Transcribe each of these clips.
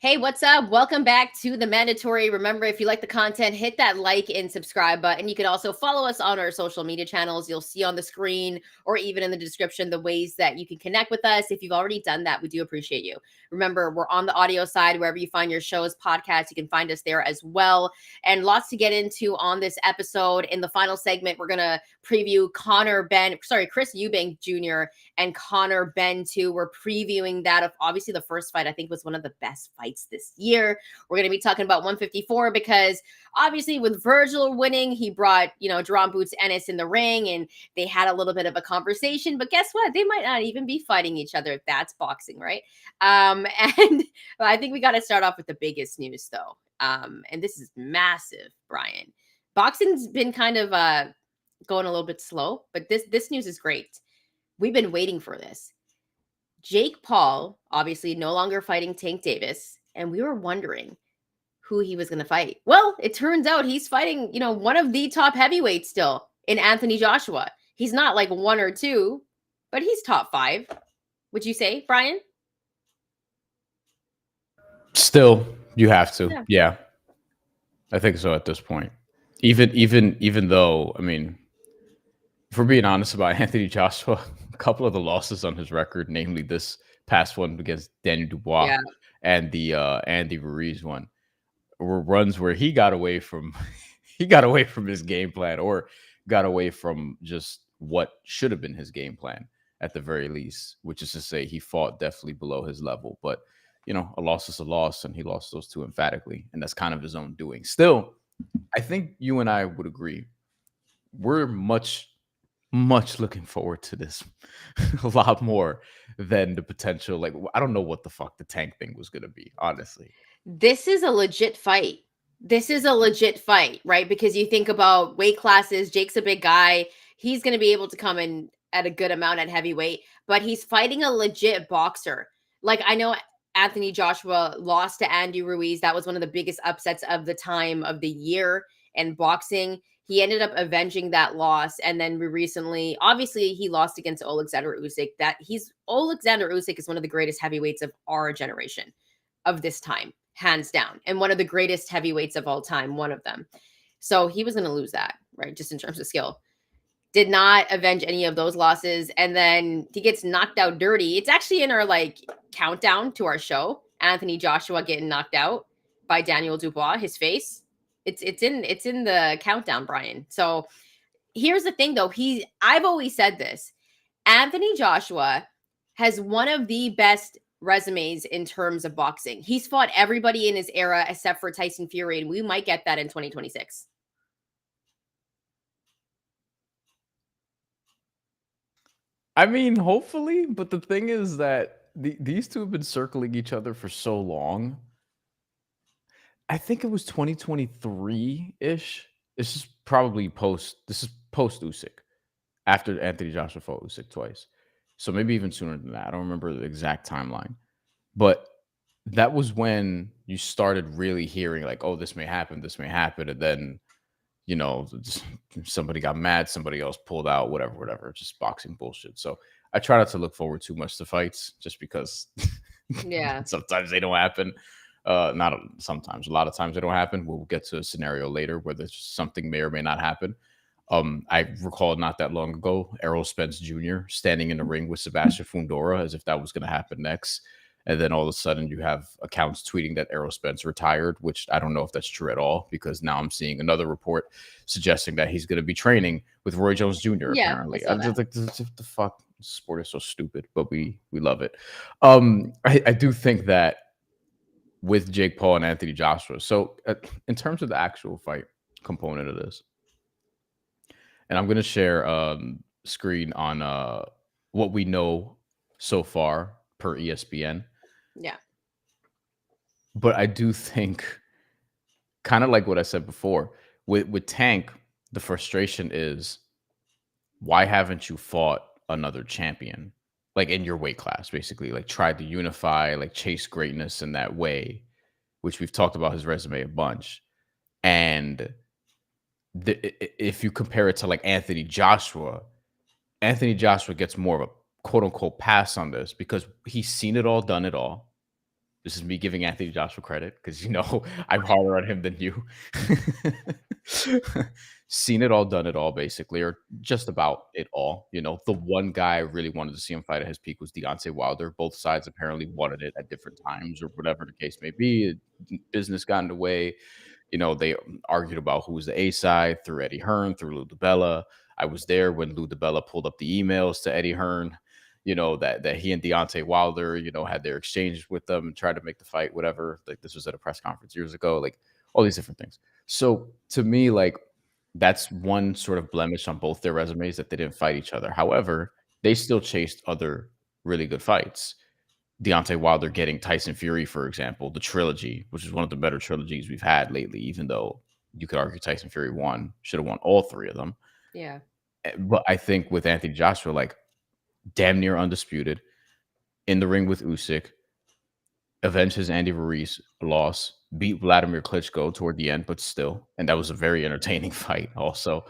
Hey, what's up? Welcome back to the Mandatory. Remember, if you like the content, hit that like and subscribe button. You can also follow us on our social media channels. You'll see on the screen or even in the description the ways that you can connect with us. If you've already done that, we do appreciate you. Remember, we're on the audio side, wherever you find your shows, podcasts, you can find us there as well. And lots to get into on this episode. In the final segment, we're going to preview Chris Eubank Jr. and Conor Benn 2. We're previewing that of obviously the first fight, I think, was one of the best fights this year. We're going to be talking about 154 because obviously with Vergil winning, he brought, Jaron Boots Ennis in the ring and they had a little bit of a conversation, but guess what? They might not even be fighting each other. That's boxing, right? And I think we got to start off with the biggest news though. And this is massive, Brian. Boxing's been kind of going a little bit slow, but this news is great. We've been waiting for this. Jake Paul, obviously no longer fighting Tank Davis, and we were wondering who he was going to fight. Well, it turns out he's fighting, one of the top heavyweights still in Anthony Joshua. He's not like one or two, but he's top 5. Would you say, Brian? Still, you have to. Yeah. I think so at this point. Even though, I mean, if we're being honest about Anthony Joshua, a couple of the losses on his record, namely this past one against Daniel Dubois and the Andy Ruiz one, were runs where he got away from his game plan, or got away from just what should have been his game plan at the very least, which is to say he fought definitely below his level. But a loss is a loss, and he lost those two emphatically, and that's kind of his own doing. Still, I think you and I would agree we're much looking forward to this a lot more than the potential. Like, I don't know what the fuck the Tank thing was going to be, honestly. This is a legit fight. Right? Because you think about weight classes, Jake's a big guy. He's going to be able to come in at a good amount at heavyweight, but he's fighting a legit boxer. Like, I know Anthony Joshua lost to Andy Ruiz. That was one of the biggest upsets of the time of the year in boxing. He ended up avenging that loss. And then recently, obviously, he lost against Alexander Usyk. Alexander Usyk is one of the greatest heavyweights of our generation, of this time, hands down. And one of the greatest heavyweights of all time, one of them. So he was going to lose that, right? Just in terms of skill. Did not avenge any of those losses. And then he gets knocked out dirty. It's actually in our countdown to our show. Anthony Joshua getting knocked out by Daniel Dubois, his face. It's in the countdown, Brian. So here's the thing though. I've always said this. Anthony Joshua has one of the best resumes in terms of boxing. He's fought everybody in his era except for Tyson Fury, and we might get that in 2026. I mean, hopefully, but the thing is that these two have been circling each other for so long. I think it was 2023-ish. This is post Usyk, after Anthony Joshua fought Usyk twice. So maybe even sooner than that. I don't remember the exact timeline. But that was when you started really hearing like, oh, this may happen. And then, somebody got mad, somebody else pulled out, whatever, just boxing bullshit. So I try not to look forward too much to fights just because sometimes they don't happen. Not sometimes, a lot of times they don't happen. We'll get to a scenario later where there's something may or may not happen. I recall not that long ago, Errol Spence Jr. standing in the ring with Sebastian Fundora as if that was going to happen next. And then all of a sudden you have accounts tweeting that Errol Spence retired, which I don't know if that's true at all, because now I'm seeing another report suggesting that he's going to be training with Roy Jones Jr. Yeah, apparently. I I'm saw just like, the fuck, sport is so stupid, but we love it. I do think that with Jake Paul and Anthony Joshua. So in terms of the actual fight component of this, and I'm going to share screen on what we know so far per ESPN. Yeah. But I do think, kind of like what I said before, with Tank, the frustration is, why haven't you fought another champion? Like in your weight class, basically. Like tried to unify, like chase greatness in that way, which we've talked about his resume a bunch. And if you compare it to like Anthony Joshua gets more of a quote unquote pass on this because he's seen it all, done it all. This is me giving Anthony Joshua credit because, you know, I'm harder on him than you. Seen it all, done it all, basically, or just about it all. You know, the one guy I really wanted to see him fight at his peak was Deontay Wilder. Both sides apparently wanted it at different times or whatever the case may be. Business got in the way. You know, they argued about who was the A side through Eddie Hearn, through Lou DiBella. I was there when Lou DiBella pulled up the emails to Eddie Hearn, you know, that he and Deontay Wilder, you know, had their exchanges with them and tried to make the fight, whatever. Like this was at a press conference years ago, like all these different things. So to me, like that's one sort of blemish on both their resumes that they didn't fight each other. However, they still chased other really good fights. Deontay Wilder getting Tyson Fury, for example, the trilogy, which is one of the better trilogies we've had lately, even though you could argue Tyson Fury should have won all three of them. Yeah. But I think with Anthony Joshua, like damn near undisputed in the ring with Usyk, avenged his Andy Ruiz loss, beat Vladimir Klitschko toward the end, but still, and that was a very entertaining fight also.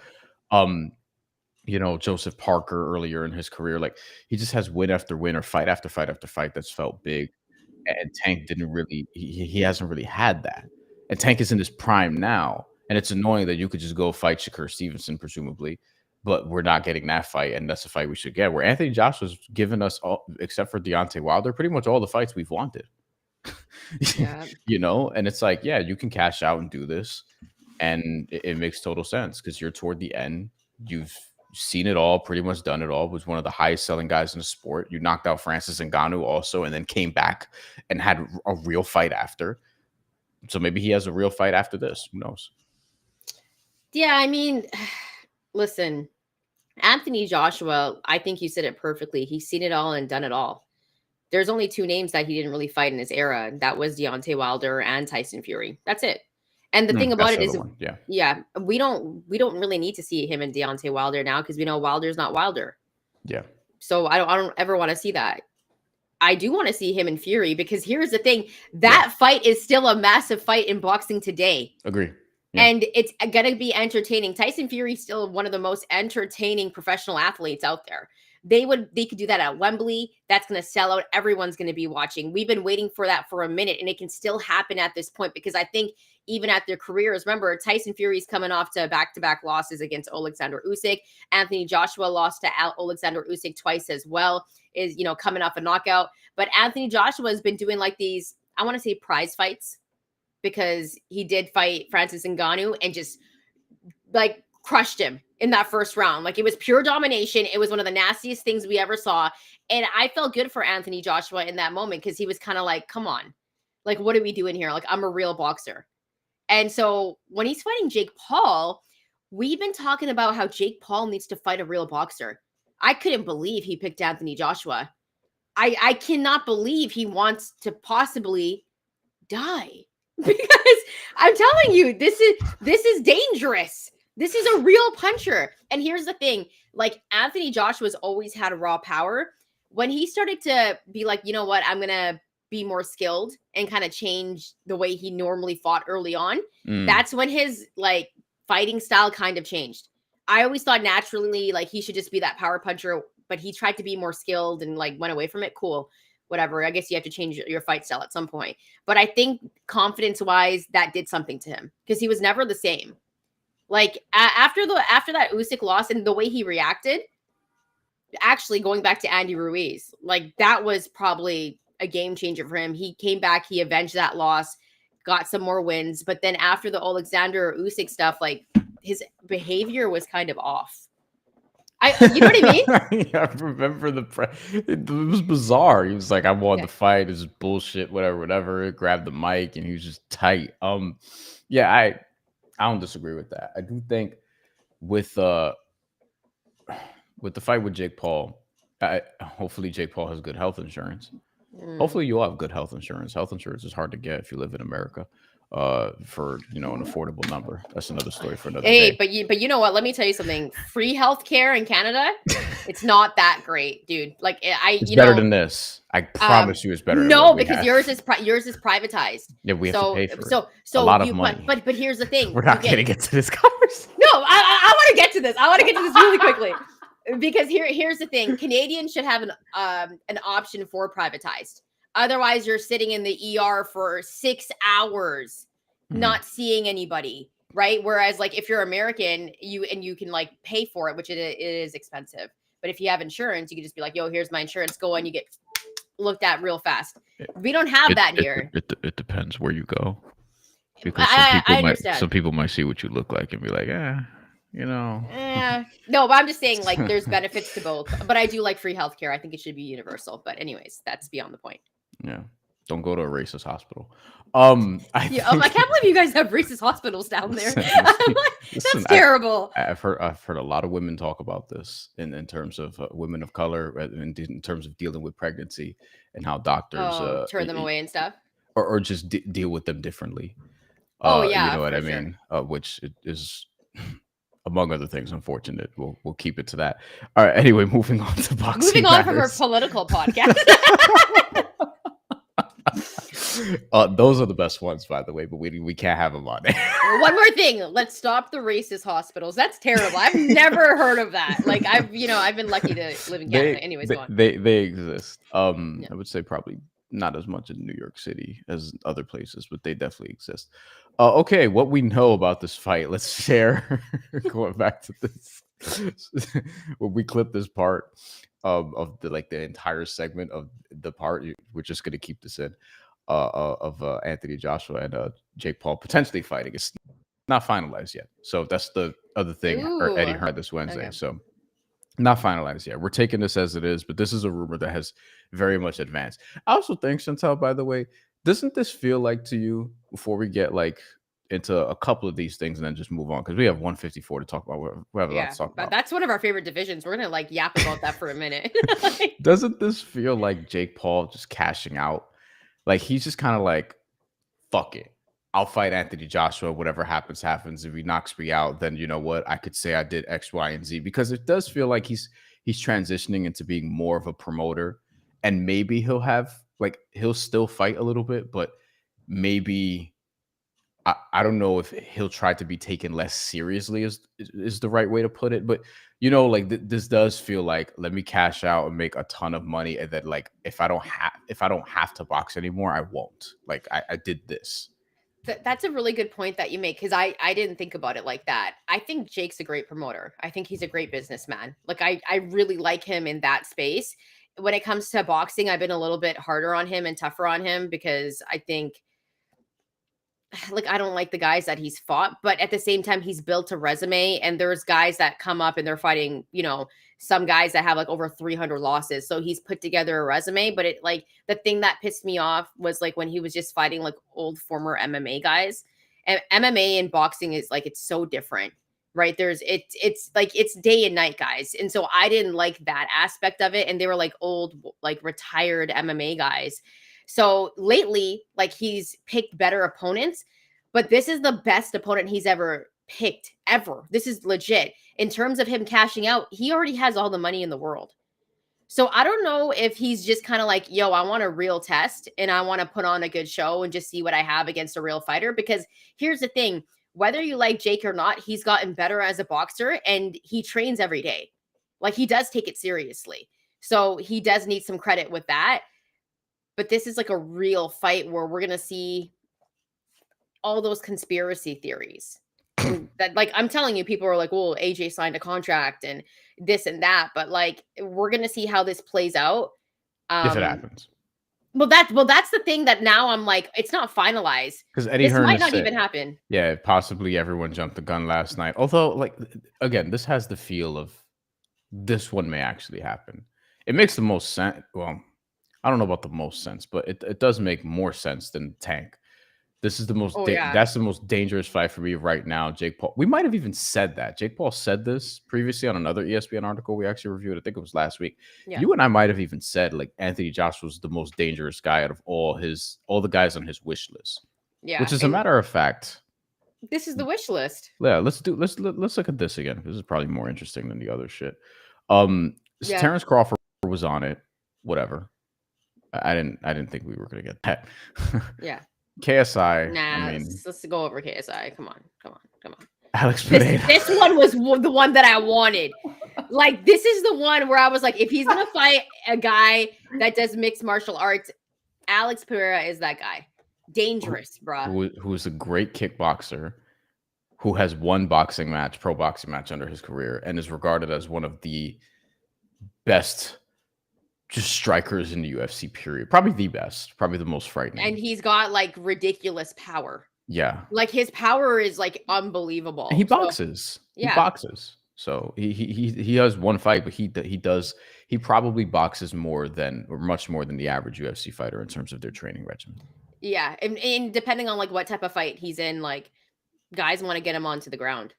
You know, Joseph Parker earlier in his career, like he just has win after win or fight after fight after fight that's felt big. And Tank didn't really, he hasn't really had that. And Tank is in his prime now. And it's annoying that you could just go fight Shakur Stevenson, presumably, but we're not getting that fight. And that's the fight we should get. Where Anthony Joshua's given us all, except for Deontay Wilder, pretty much all the fights we've wanted. Yeah. You know, and it's like, yeah, you can cash out and do this. And it makes total sense because you're toward the end. You've seen it all, pretty much done it all. Was one of the highest selling guys in the sport. You knocked out Francis Ngannou also, and then came back and had a real fight after. So maybe he has a real fight after this. Who knows? Yeah, I mean, listen, Anthony Joshua, I think you said it perfectly. He's seen it all and done it all. There's only two names that he didn't really fight in his era. That was Deontay Wilder and Tyson Fury. That's it. And the thing about it is, we don't really need to see him and Deontay Wilder now because we know Wilder's not Wilder. Yeah. So I don't ever want to see that. I do want to see him in Fury because here's the thing: that fight is still a massive fight in boxing today. Agree. Yeah. And it's gonna be entertaining. Tyson Fury is still one of the most entertaining professional athletes out there. They could do that at Wembley. That's going to sell out. Everyone's going to be watching. We've been waiting for that for a minute, and it can still happen at this point because I think even at their careers, remember, Tyson Fury's coming off to back-to-back losses against Alexander Usyk. Anthony Joshua lost to Alexander Usyk twice as well, is, you know, coming off a knockout. But Anthony Joshua has been doing like these, I want to say prize fights, because he did fight Francis Ngannou and just like crushed him in that first round. Like it was pure domination. It was one of the nastiest things we ever saw. And I felt good for Anthony Joshua in that moment because he was kind of like, come on, like, what are we doing here? Like, I'm a real boxer. And so when he's fighting Jake Paul, we've been talking about how Jake Paul needs to fight a real boxer. I couldn't believe he picked Anthony Joshua. I cannot believe he wants to possibly die because I'm telling you, this is dangerous. This is a real puncher. And here's the thing, like Anthony Joshua's always had a raw power. When he started to be like, you know what, I'm going to be more skilled and kind of change the way he normally fought early on. That's when his like fighting style kind of changed. I always thought naturally, like he should just be that power puncher, but he tried to be more skilled and like went away from it. Cool. Whatever. I guess you have to change your fight style at some point. But I think confidence wise, that did something to him because he was never the same. Like after that Usyk loss and the way he reacted, actually going back to Andy Ruiz, like that was probably a game changer for him. He came back, he avenged that loss, got some more wins, but then after the Alexander Usyk stuff, like his behavior was kind of off. You know what I mean? I remember it was bizarre. He was like, "I won the fight. This is bullshit. Whatever." Grabbed the mic and he was just tight. Yeah, I don't disagree with that. I do think with the fight with Jake Paul, hopefully Jake Paul has good health insurance. Hopefully you'll have good health insurance. Health insurance is hard to get if you live in America. For an affordable number. That's another story for another day. But you know what? Let me tell you something. Free healthcare in Canada, it's not that great, dude. Like it's better than this. I promise you, it's better. No, because yours is privatized. Yeah, we have to pay for so a lot of money. But here's the thing. We're not getting into this conversation. No, I want to get to this. I want to get to this really quickly. Because here's the thing. Canadians should have an option for privatized. Otherwise, you're sitting in the ER for 6 hours, not seeing anybody, right? Whereas, like, if you're American, you can like pay for it, which it is expensive. But if you have insurance, you can just be like, "Yo, here's my insurance. Go and you get looked at real fast." We don't have that here. It depends where you go, because some people might see what you look like and be like, no, but I'm just saying, like, there's benefits to both. But I do like free healthcare. I think it should be universal. But anyways, that's beyond the point. Yeah, don't go to a racist hospital. I can't believe you guys have racist hospitals down there. That's terrible. I've heard a lot of women talk about this in terms of women of color, in terms of dealing with pregnancy and how doctors turn them away and stuff, or just deal with them differently. You know what I mean? Which is, among other things, unfortunate. We'll keep it to that. All right. Anyway, moving on to boxing. Moving on from our political podcast. Those are the best ones, by the way, but we can't have them on there. One more thing. Let's stop the racist hospitals. That's terrible. I've never heard of that. Like I've been lucky to live in Canada. Anyways, go on. They exist. I would say probably not as much in New York City as other places, but they definitely exist. Okay, what we know about this fight, let's share. Going back to this, when we clip this part of the entire segment of the part, we're just going to keep this in of Anthony Joshua and Jake Paul potentially fighting. It's not finalized yet, so that's the other thing. Or Eddie Hearn this Wednesday, so not finalized yet. We're taking this as it is, but this is a rumor that has very much advanced. I also think, Shantelle, by the way, doesn't this feel like to you, before we get into a couple of these things and then just move on, because we have 154 to talk about. We have a lot to talk about. That's one of our favorite divisions. We're gonna yap about that for a minute. Doesn't this feel like Jake Paul just cashing out? Like he's just kind of like, fuck it, I'll fight Anthony Joshua. Whatever happens. If he knocks me out, then you know what? I could say I did X, Y, and Z, because it does feel like he's transitioning into being more of a promoter, and maybe he'll still fight a little bit, but maybe I don't know if he'll try to be taken less seriously is the right way to put it. But this does feel like, let me cash out and make a ton of money, and then if I don't have to box anymore, I won't. I did this. That's a really good point that you make, because I didn't think about it like that. I think Jake's a great promoter. I think he's a great businessman. I really like him in that space. When it comes to boxing, I've been a little bit harder on him and tougher on him, because I think I don't like the guys that he's fought, but at the same time, he's built a resume, and there's guys that come up and they're fighting, some guys that have over 300 losses. So he's put together a resume, but the thing that pissed me off was when he was just fighting old former MMA guys. And MMA and boxing is it's so different, right? It's day and night, guys. And so I didn't like that aspect of it. And they were old, retired MMA guys. So lately, he's picked better opponents, but this is the best opponent he's ever picked, ever. This is legit. In terms of him cashing out, he already has all the money in the world. So I don't know if he's just kind of yo, I want a real test and I want to put on a good show and just see what I have against a real fighter. Because here's the thing, whether you like Jake or not, he's gotten better as a boxer and he trains every day. He does take it seriously. So he does need some credit with that. But this is a real fight where we're going to see all those conspiracy theories. that, like, I'm telling you, people are like, well, AJ signed a contract and this and that, but like, we're gonna see how this plays out. If it happens. Well, that's the thing that now I'm like, it's not finalized. Because Eddie This Hearn might not even happen. Yeah, possibly everyone jumped the gun last night. Although, like, again, this has the feel of this one may actually happen. It makes the most sense. Well, I don't know about the most sense, but it does make more sense than Tank. This is the most. That's the most dangerous fight for me right now. Jake Paul. We might have even said that. Jake Paul said this previously on another ESPN article we actually reviewed. I think it was last week. Yeah. You and I might have even said like Anthony Joshua was the most dangerous guy out of all the guys on his wish list. Yeah, which is a matter of fact. This is the wish list. Yeah, let's look at this again. This is probably more interesting than the other shit. Terrence Crawford was on it. Whatever. I didn't think we were gonna get that. Yeah. KSI. Nah, I mean, let's go over KSI. Come on. Alex Pereira. This one was the one that I wanted. Like, this is the one where I was like, if he's gonna fight a guy that does mixed martial arts, Alex Pereira is that guy. Dangerous, bro. Who is a great kickboxer, who has one pro boxing match under his career, and is regarded as one of the best just strikers in the UFC, period. Probably the best, probably the most frightening. And he's got like ridiculous power. Yeah. Like his power is like unbelievable. And he boxes. Yeah. He boxes. So he has one fight, but he probably boxes much more than the average UFC fighter in terms of their training regimen. Yeah. And depending on like what type of fight he's in, like guys want to get him onto the ground.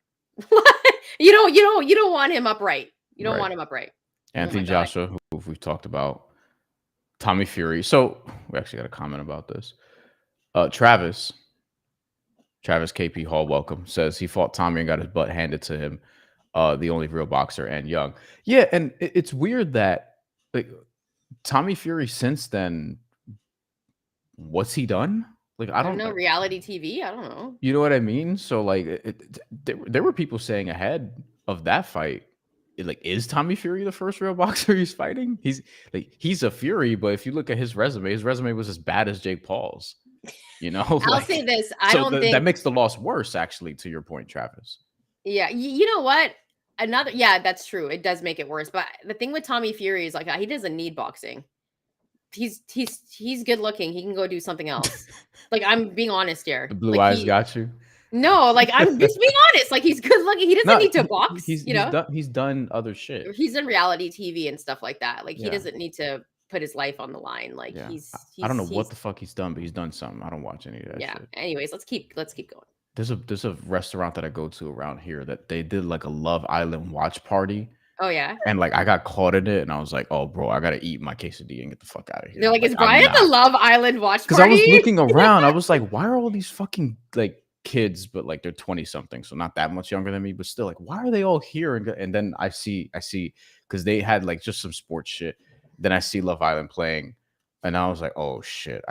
you don't want him upright. You don't want him upright. Anthony Joshua, who we've talked about, Tommy Fury. So we actually got a comment about this. Travis KP Hall, welcome, says he fought Tommy and got his butt handed to him. The only real boxer and young. Yeah, and it's weird that like Tommy Fury since then, what's he done? Like I don't know. Reality TV. I don't know. You know what I mean? So like there were people saying ahead of that fight, like, is Tommy Fury the first real boxer he's fighting? He's a Fury, but if you look at his resume was as bad as Jake Paul's. You know, I'll say this. I don't think that makes the loss worse, actually, to your point, Travis. Yeah. You know what? That's true. It does make it worse. But the thing with Tommy Fury is like, he doesn't need boxing. He's good looking. He can go do something else. Like, I'm being honest here. The blue eyes got you. No, like I'm just being honest. Like he's good looking. He doesn't need to box. He's done other shit. He's in reality TV and stuff like that. Like he doesn't need to put his life on the line. Like he's I don't know what the fuck he's done, but he's done something. I don't watch any of that. Yeah. Shit. Anyways, let's keep going. There's a restaurant that I go to around here that they did like a Love Island watch party. Oh yeah. And like I got caught in it, and I was like, "Oh, bro, I gotta eat my quesadilla and get the fuck out of here." They're like, "Is Bryan at the Love Island watch party?" Because I was looking around, I was like, "Why are all these fucking like kids, but like they're 20 something, so not that much younger than me, but still like, why are they all here?" And then I see because they had like just some sports shit. Then I see Love Island playing, and I was like, "Oh shit,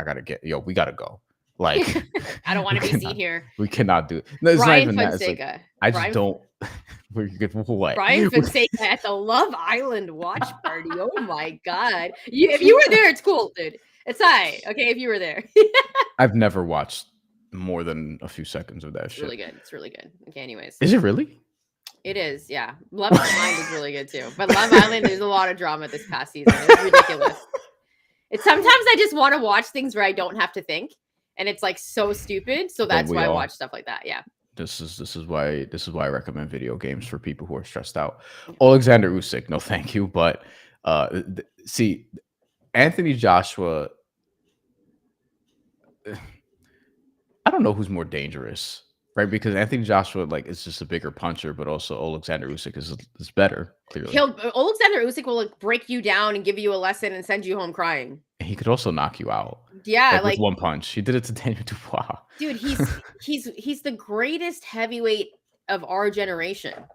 we gotta go." Like, I don't want to be seen here. We cannot do it. No, it's Bryan not even Fonseca. That. Like, I just don't. What? Bryan Fonseca at the Love Island watch party. Oh my god! If you were there, it's cool, dude. It's all right. Okay, if you were there. I've never watched more than a few seconds of that shit. Really good. It's really good. Okay, anyways. Is it really? It is, yeah. Love Island is really good too. But Love Island, there's a lot of drama this past season. It's ridiculous. Sometimes I just want to watch things where I don't have to think. And it's like so stupid. So that's why I watch stuff like that. Yeah. This is why I recommend video games for people who are stressed out. Alexander Usyk, no thank you. But see, Anthony Joshua, I don't know who's more dangerous, right? Because Anthony Joshua is just a bigger puncher, but also Alexander Usyk is better. Clearly, Alexander Usyk will break you down and give you a lesson and send you home crying. He could also knock you out. Yeah, with one punch. He did it to Daniel Dubois. Dude, he's the greatest heavyweight of our generation.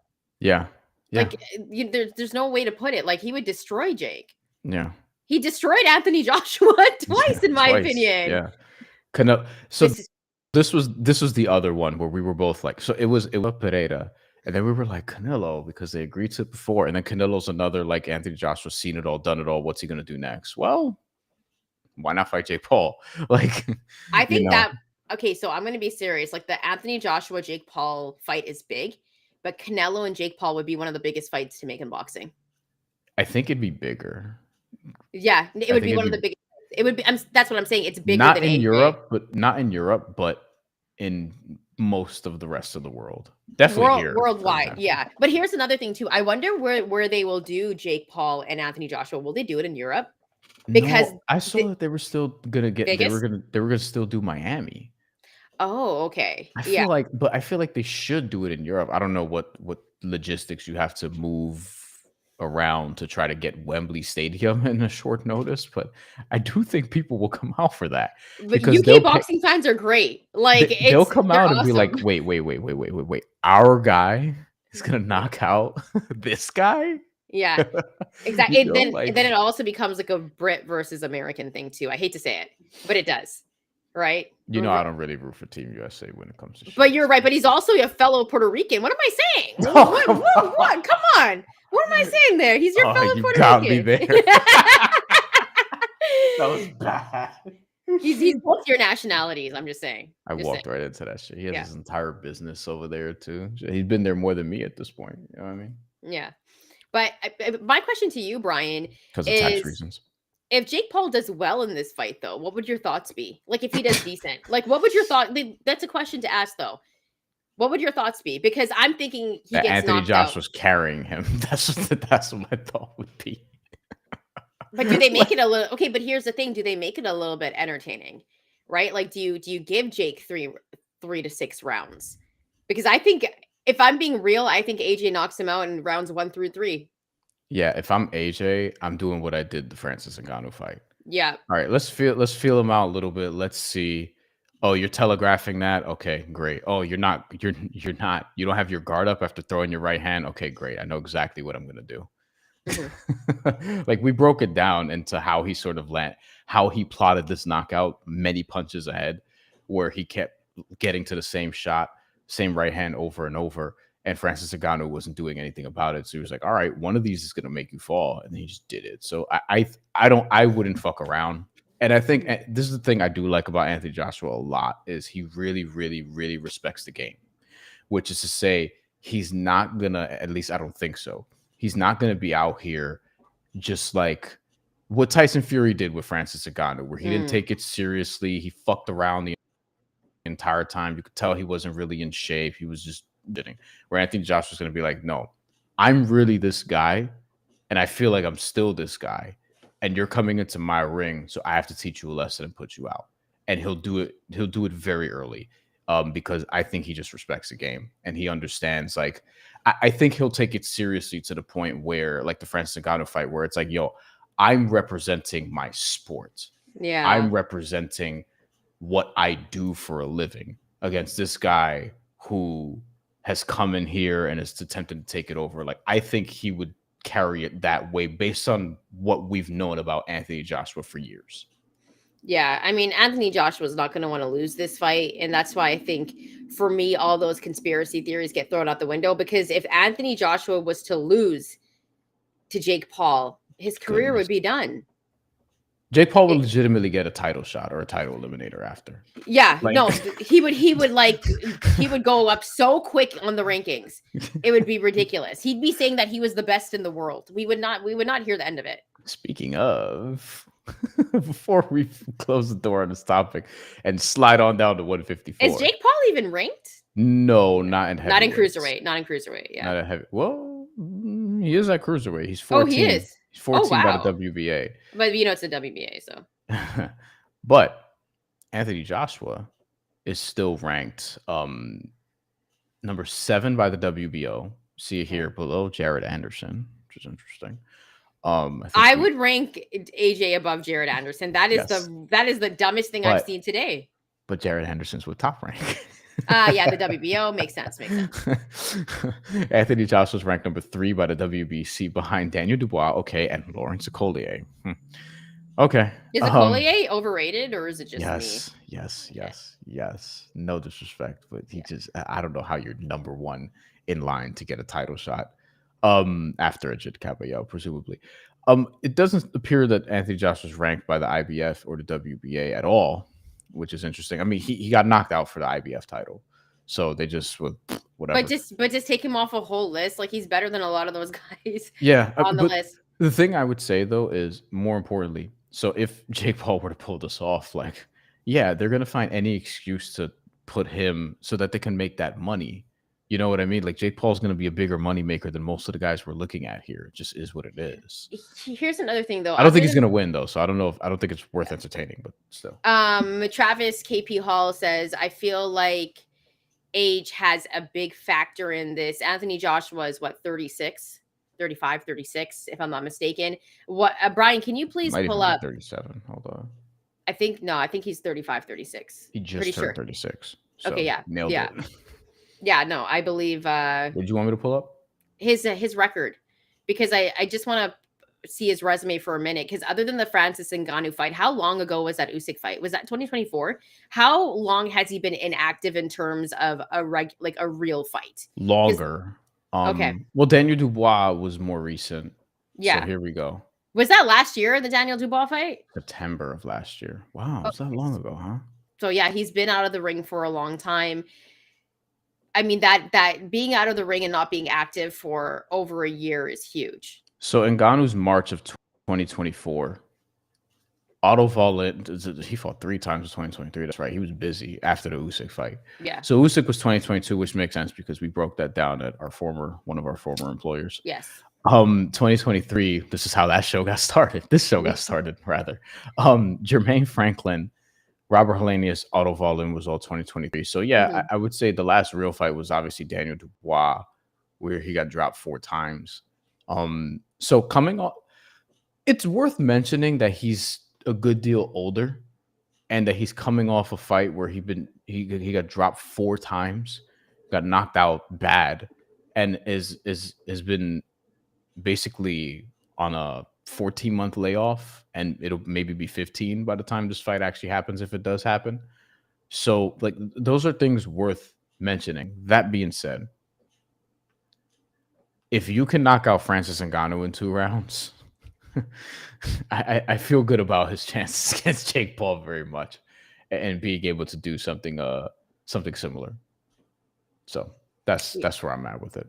Yeah. Like there's no way to put it. Like he would destroy Jake. Yeah. He destroyed Anthony Joshua twice, in my opinion. Yeah. So this was the other one where we were both like, so it was Pereira. And then we were like, Canelo, because they agreed to it before. And then Canelo's another, like, Anthony Joshua, seen it all, done it all. What's he going to do next? Well, why not fight Jake Paul? Like, I think okay, so I'm going to be serious. Like the Anthony Joshua Jake Paul fight is big, but Canelo and Jake Paul would be one of the biggest fights to make in boxing. I think it'd be bigger. Yeah, it would be one of the biggest. It would be. That's what I'm saying. It's bigger not than in AJ. Europe, not in Europe, but in most of the rest of the world. Definitely here, worldwide. Yeah, but here's another thing too. I wonder where they will do Jake Paul and Anthony Joshua. Will they do it in Europe? Because no, I saw that they were still gonna get. Vegas? They were gonna still do Miami. Oh, okay. I feel like they should do it in Europe. I don't know what logistics you have to move around to try to get Wembley Stadium in a short notice, but I do think people will come out for that. But because UK boxing fans are great. Like they'll come out and awesome. be like, wait, our guy is gonna knock out this guy. Yeah, exactly. Then it also becomes like a Brit versus American thing too. I hate to say it, but it does. Right? You know, I don't really root for Team USA when it comes to shit. But you're right. But he's also a fellow Puerto Rican. What am I saying? Oh, what? Come on. What am I saying there? He's your fellow Puerto got Rican. Me there. That was bad. He's both your nationalities. I'm just saying. I walked right into that shit. He has his entire business over there too. He's been there more than me at this point. You know what I mean? Yeah. But my question to you, Bryan, because of tax reasons. If Jake Paul does well in this fight, though, what would your thoughts be? Like, if he does decent, like, what would your thought? That's a question to ask, though. What would your thoughts be? Because I'm thinking he gets Anthony knocked Josh out. was carrying him. That's what my thought would be. But do they make it a little? Okay, but here's the thing: do they make it a little bit entertaining? Right? Like, do you give Jake three to 6 rounds? Because I think, if I'm being real, I think AJ knocks him out in rounds 1 through 3. Yeah, if I'm AJ, I'm doing what I did the Francis Ngannou fight. Yeah. All right, let's feel him out a little bit. Let's see. Oh, you're telegraphing that? Okay, great. Oh, you're not. You don't have your guard up after throwing your right hand? Okay, great. I know exactly what I'm gonna do. Mm-hmm. Like, we broke it down into how he sort of how he plotted this knockout many punches ahead, where he kept getting to the same shot, same right hand over and over. And Francis Ngannou wasn't doing anything about it. So he was like, all right, one of these is going to make you fall. And he just did it. So I wouldn't fuck around. And I think this is the thing I do like about Anthony Joshua a lot, is he really, really, really respects the game, which is to say he's not going to, at least I don't think so. He's not going to be out here just like what Tyson Fury did with Francis Ngannou, where he didn't take it seriously. He fucked around the entire time. You could tell he wasn't really in shape. He was just didn't. Where Anthony Joshua's going to be like, no, I'm really this guy, and I feel like I'm still this guy, and you're coming into my ring, so I have to teach you a lesson and put you out. And he'll do it. He'll do it very early, because I think he just respects the game and he understands. Like, I think he'll take it seriously to the point where, like the Francis Ngannou fight, where it's like, yo, I'm representing my sport. Yeah, I'm representing what I do for a living against this guy who has come in here and is attempting to take it over. Like, I think he would carry it that way based on what we've known about Anthony Joshua for years. Yeah, I mean, Anthony Joshua is not going to want to lose this fight. And that's why I think, for me, all those conspiracy theories get thrown out the window. Because if Anthony Joshua was to lose to Jake Paul, his career would be done. Jake Paul would legitimately get a title shot or a title eliminator after. Yeah, like, no, he would go up so quick on the rankings. It would be ridiculous. He'd be saying that he was the best in the world. We would not hear the end of it. Speaking of, before we close the door on this topic and slide on down to 154. Is Jake Paul even ranked? No, not in heavyweight. Not in cruiserweight. Yeah. Not at heavy. Well, he is at cruiserweight. He's 14. Oh, he is. 14 by the WBA. But it's a WBA, so. But Anthony Joshua is still ranked number 7 by the WBO. See it here below Jared Anderson, which is interesting. I would rank AJ above Jared Anderson. That is the dumbest thing I've seen today. But Jared Anderson's with top rank. Yeah, the WBO makes sense. Anthony Joshua's ranked number 3 by the WBC behind Daniel Dubois, okay, and Lawrence Collier. Okay. Is Collier overrated, or is it just me? Yes. No disrespect, but I don't know how you're number 1 in line to get a title shot after Ajit Caballero, presumably. It doesn't appear that Anthony Joshua is ranked by the IBF or the WBA at all. which is interesting. I mean, he got knocked out for the IBF title, so they just whatever. But just take him off a whole list. Like, he's better than a lot of those guys. Yeah, on the list. The thing I would say though is, more importantly, so if Jake Paul were to pull this off, like, yeah, they're gonna find any excuse to put him so that they can make that money. You know what I mean? Like, Jake Paul's going to be a bigger moneymaker than most of the guys we're looking at here. It just is what it is. Here's another thing, though. I don't think he's going to win, though. So I don't think it's worth entertaining, but still. Travis KP Hall says, I feel like age has a big factor in this. Anthony Joshua is what, 36, 35, 36, if I'm not mistaken. What, Brian, can you please pull up 37? Hold on. I think he's 35, 36. He just turned 36. So okay, yeah. Nailed it. Yeah, no, I believe. Would you want me to pull up his record? Because I just want to see his resume for a minute. Because other than the Francis Ngannou fight, how long ago was that Usyk fight? Was that 2024? How long has he been inactive in terms of a real fight? Longer. Okay. Well, Daniel Dubois was more recent. Yeah. So here we go. Was that last year, the Daniel Dubois fight? September of last year. Wow, was that long ago, huh? So yeah, he's been out of the ring for a long time. I mean, that being out of the ring and not being active for over a year is huge. So Ngannou's March of 2024. Otto Wallin, he fought 3 times in 2023. That's right. He was busy after the Usyk fight. Yeah. So Usyk was 2022, which makes sense because we broke that down at one of our former employers. Yes. 2023. This is how that show got started. This show got started, rather. Jermaine Franklin, Robert Helenius, Otto Wallin was all 2023. So yeah, I would say the last real fight was obviously Daniel Dubois, where he got dropped 4 times. So coming off, it's worth mentioning that he's a good deal older, and that he's coming off a fight where he got dropped 4 times, got knocked out bad, and has been basically on a 14-month layoff, and it'll maybe be 15 by the time this fight actually happens, if it does happen. So like, those are things worth mentioning. That being said, if you can knock out Francis Ngannou in 2 rounds, I feel good about his chances against Jake Paul very much, and being able to do something similar. So that's where I'm at with it.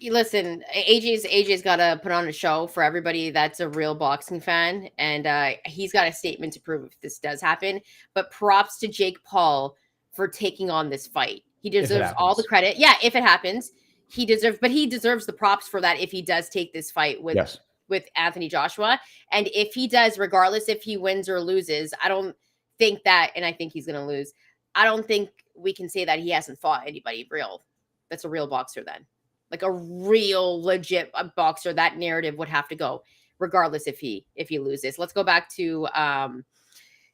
Listen, AJ's got to put on a show for everybody that's a real boxing fan, and he's got a statement to prove if this does happen. But props to Jake Paul for taking on this fight. He deserves all the credit. Yeah, if it happens, he deserves the props for that if he does take this fight with Anthony Joshua. And if he does, regardless if he wins or loses, I don't think that, and I think he's going to lose, I don't think we can say that he hasn't fought anybody real. That's a real boxer then. Like a real legit boxer, that narrative would have to go, regardless if he loses. Let's go back to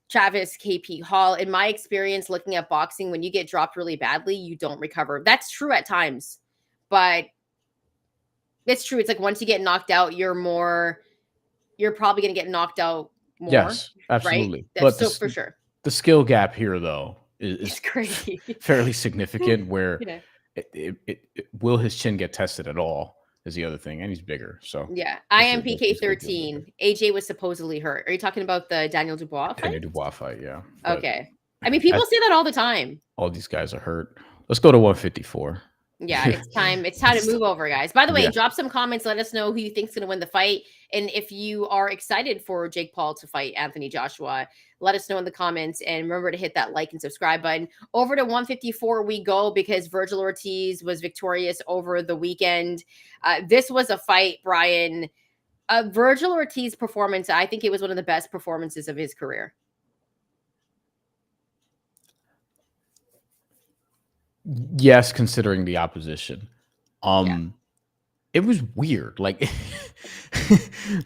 Travis KP Hall. In my experience, looking at boxing, when you get dropped really badly, you don't recover. That's true at times, but it's true. It's like once you get knocked out, you're probably going to get knocked out more. Yes, absolutely. Right? But for sure. The skill gap here, though, is crazy, fairly significant. Where will his chin get tested at all is the other thing, and he's bigger. So yeah, I am PK 13. AJ was supposedly hurt. Are you talking about the Daniel Dubois fight? Daniel Dubois fight, yeah. Okay. I mean, people say that all the time. All these guys are hurt. Let's go to 154. Yeah, it's time. It's time to move over, guys. By the way, drop some comments. Let us know who you think's going to win the fight, and if you are excited for Jake Paul to fight Anthony Joshua, let us know in the comments. And remember to hit that like and subscribe button. Over to 154 we go, because Vergil Ortiz was victorious over the weekend. This was a fight, Brian. Vergil Ortiz performance, I think it was one of the best performances of his career. Yes, considering the opposition. It was weird. Like,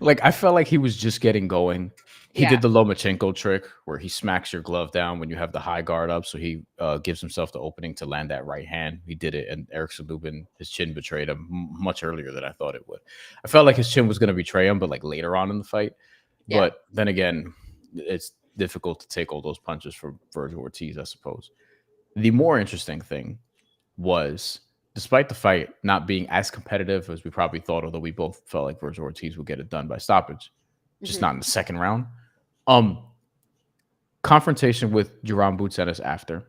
like I felt like he was just getting going. He did the Lomachenko trick where he smacks your glove down when you have the high guard up. So he gives himself the opening to land that right hand. He did it, and Erickson Lubin, his chin betrayed him much earlier than I thought it would. I felt like his chin was going to betray him, but like later on in the fight. Yeah. But then again, it's difficult to take all those punches from Vergil Ortiz, I suppose. The more interesting thing was, despite the fight not being as competitive as we probably thought, although we both felt like Vergil Ortiz would get it done by stoppage, just not in the second round. confrontation with Jaron Boots Ennis after.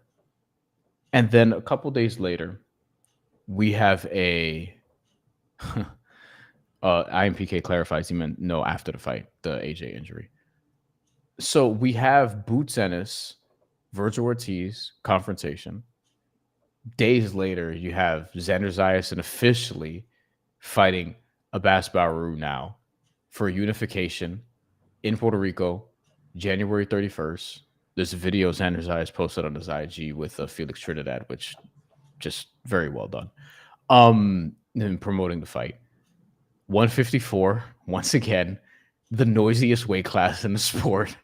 And then a couple days later, we have a IMPK clarifies he meant no after the fight, the AJ injury. So we have Boots Ennis, Vergil Ortiz confrontation. Days later, you have Xander Zayas and officially fighting Abass Baraou now for unification in Puerto Rico, January 31st. There's a video Xander Zayas posted on his IG with Felix Trinidad, which just very well done. And promoting the fight. 154, once again, the noisiest weight class in the sport.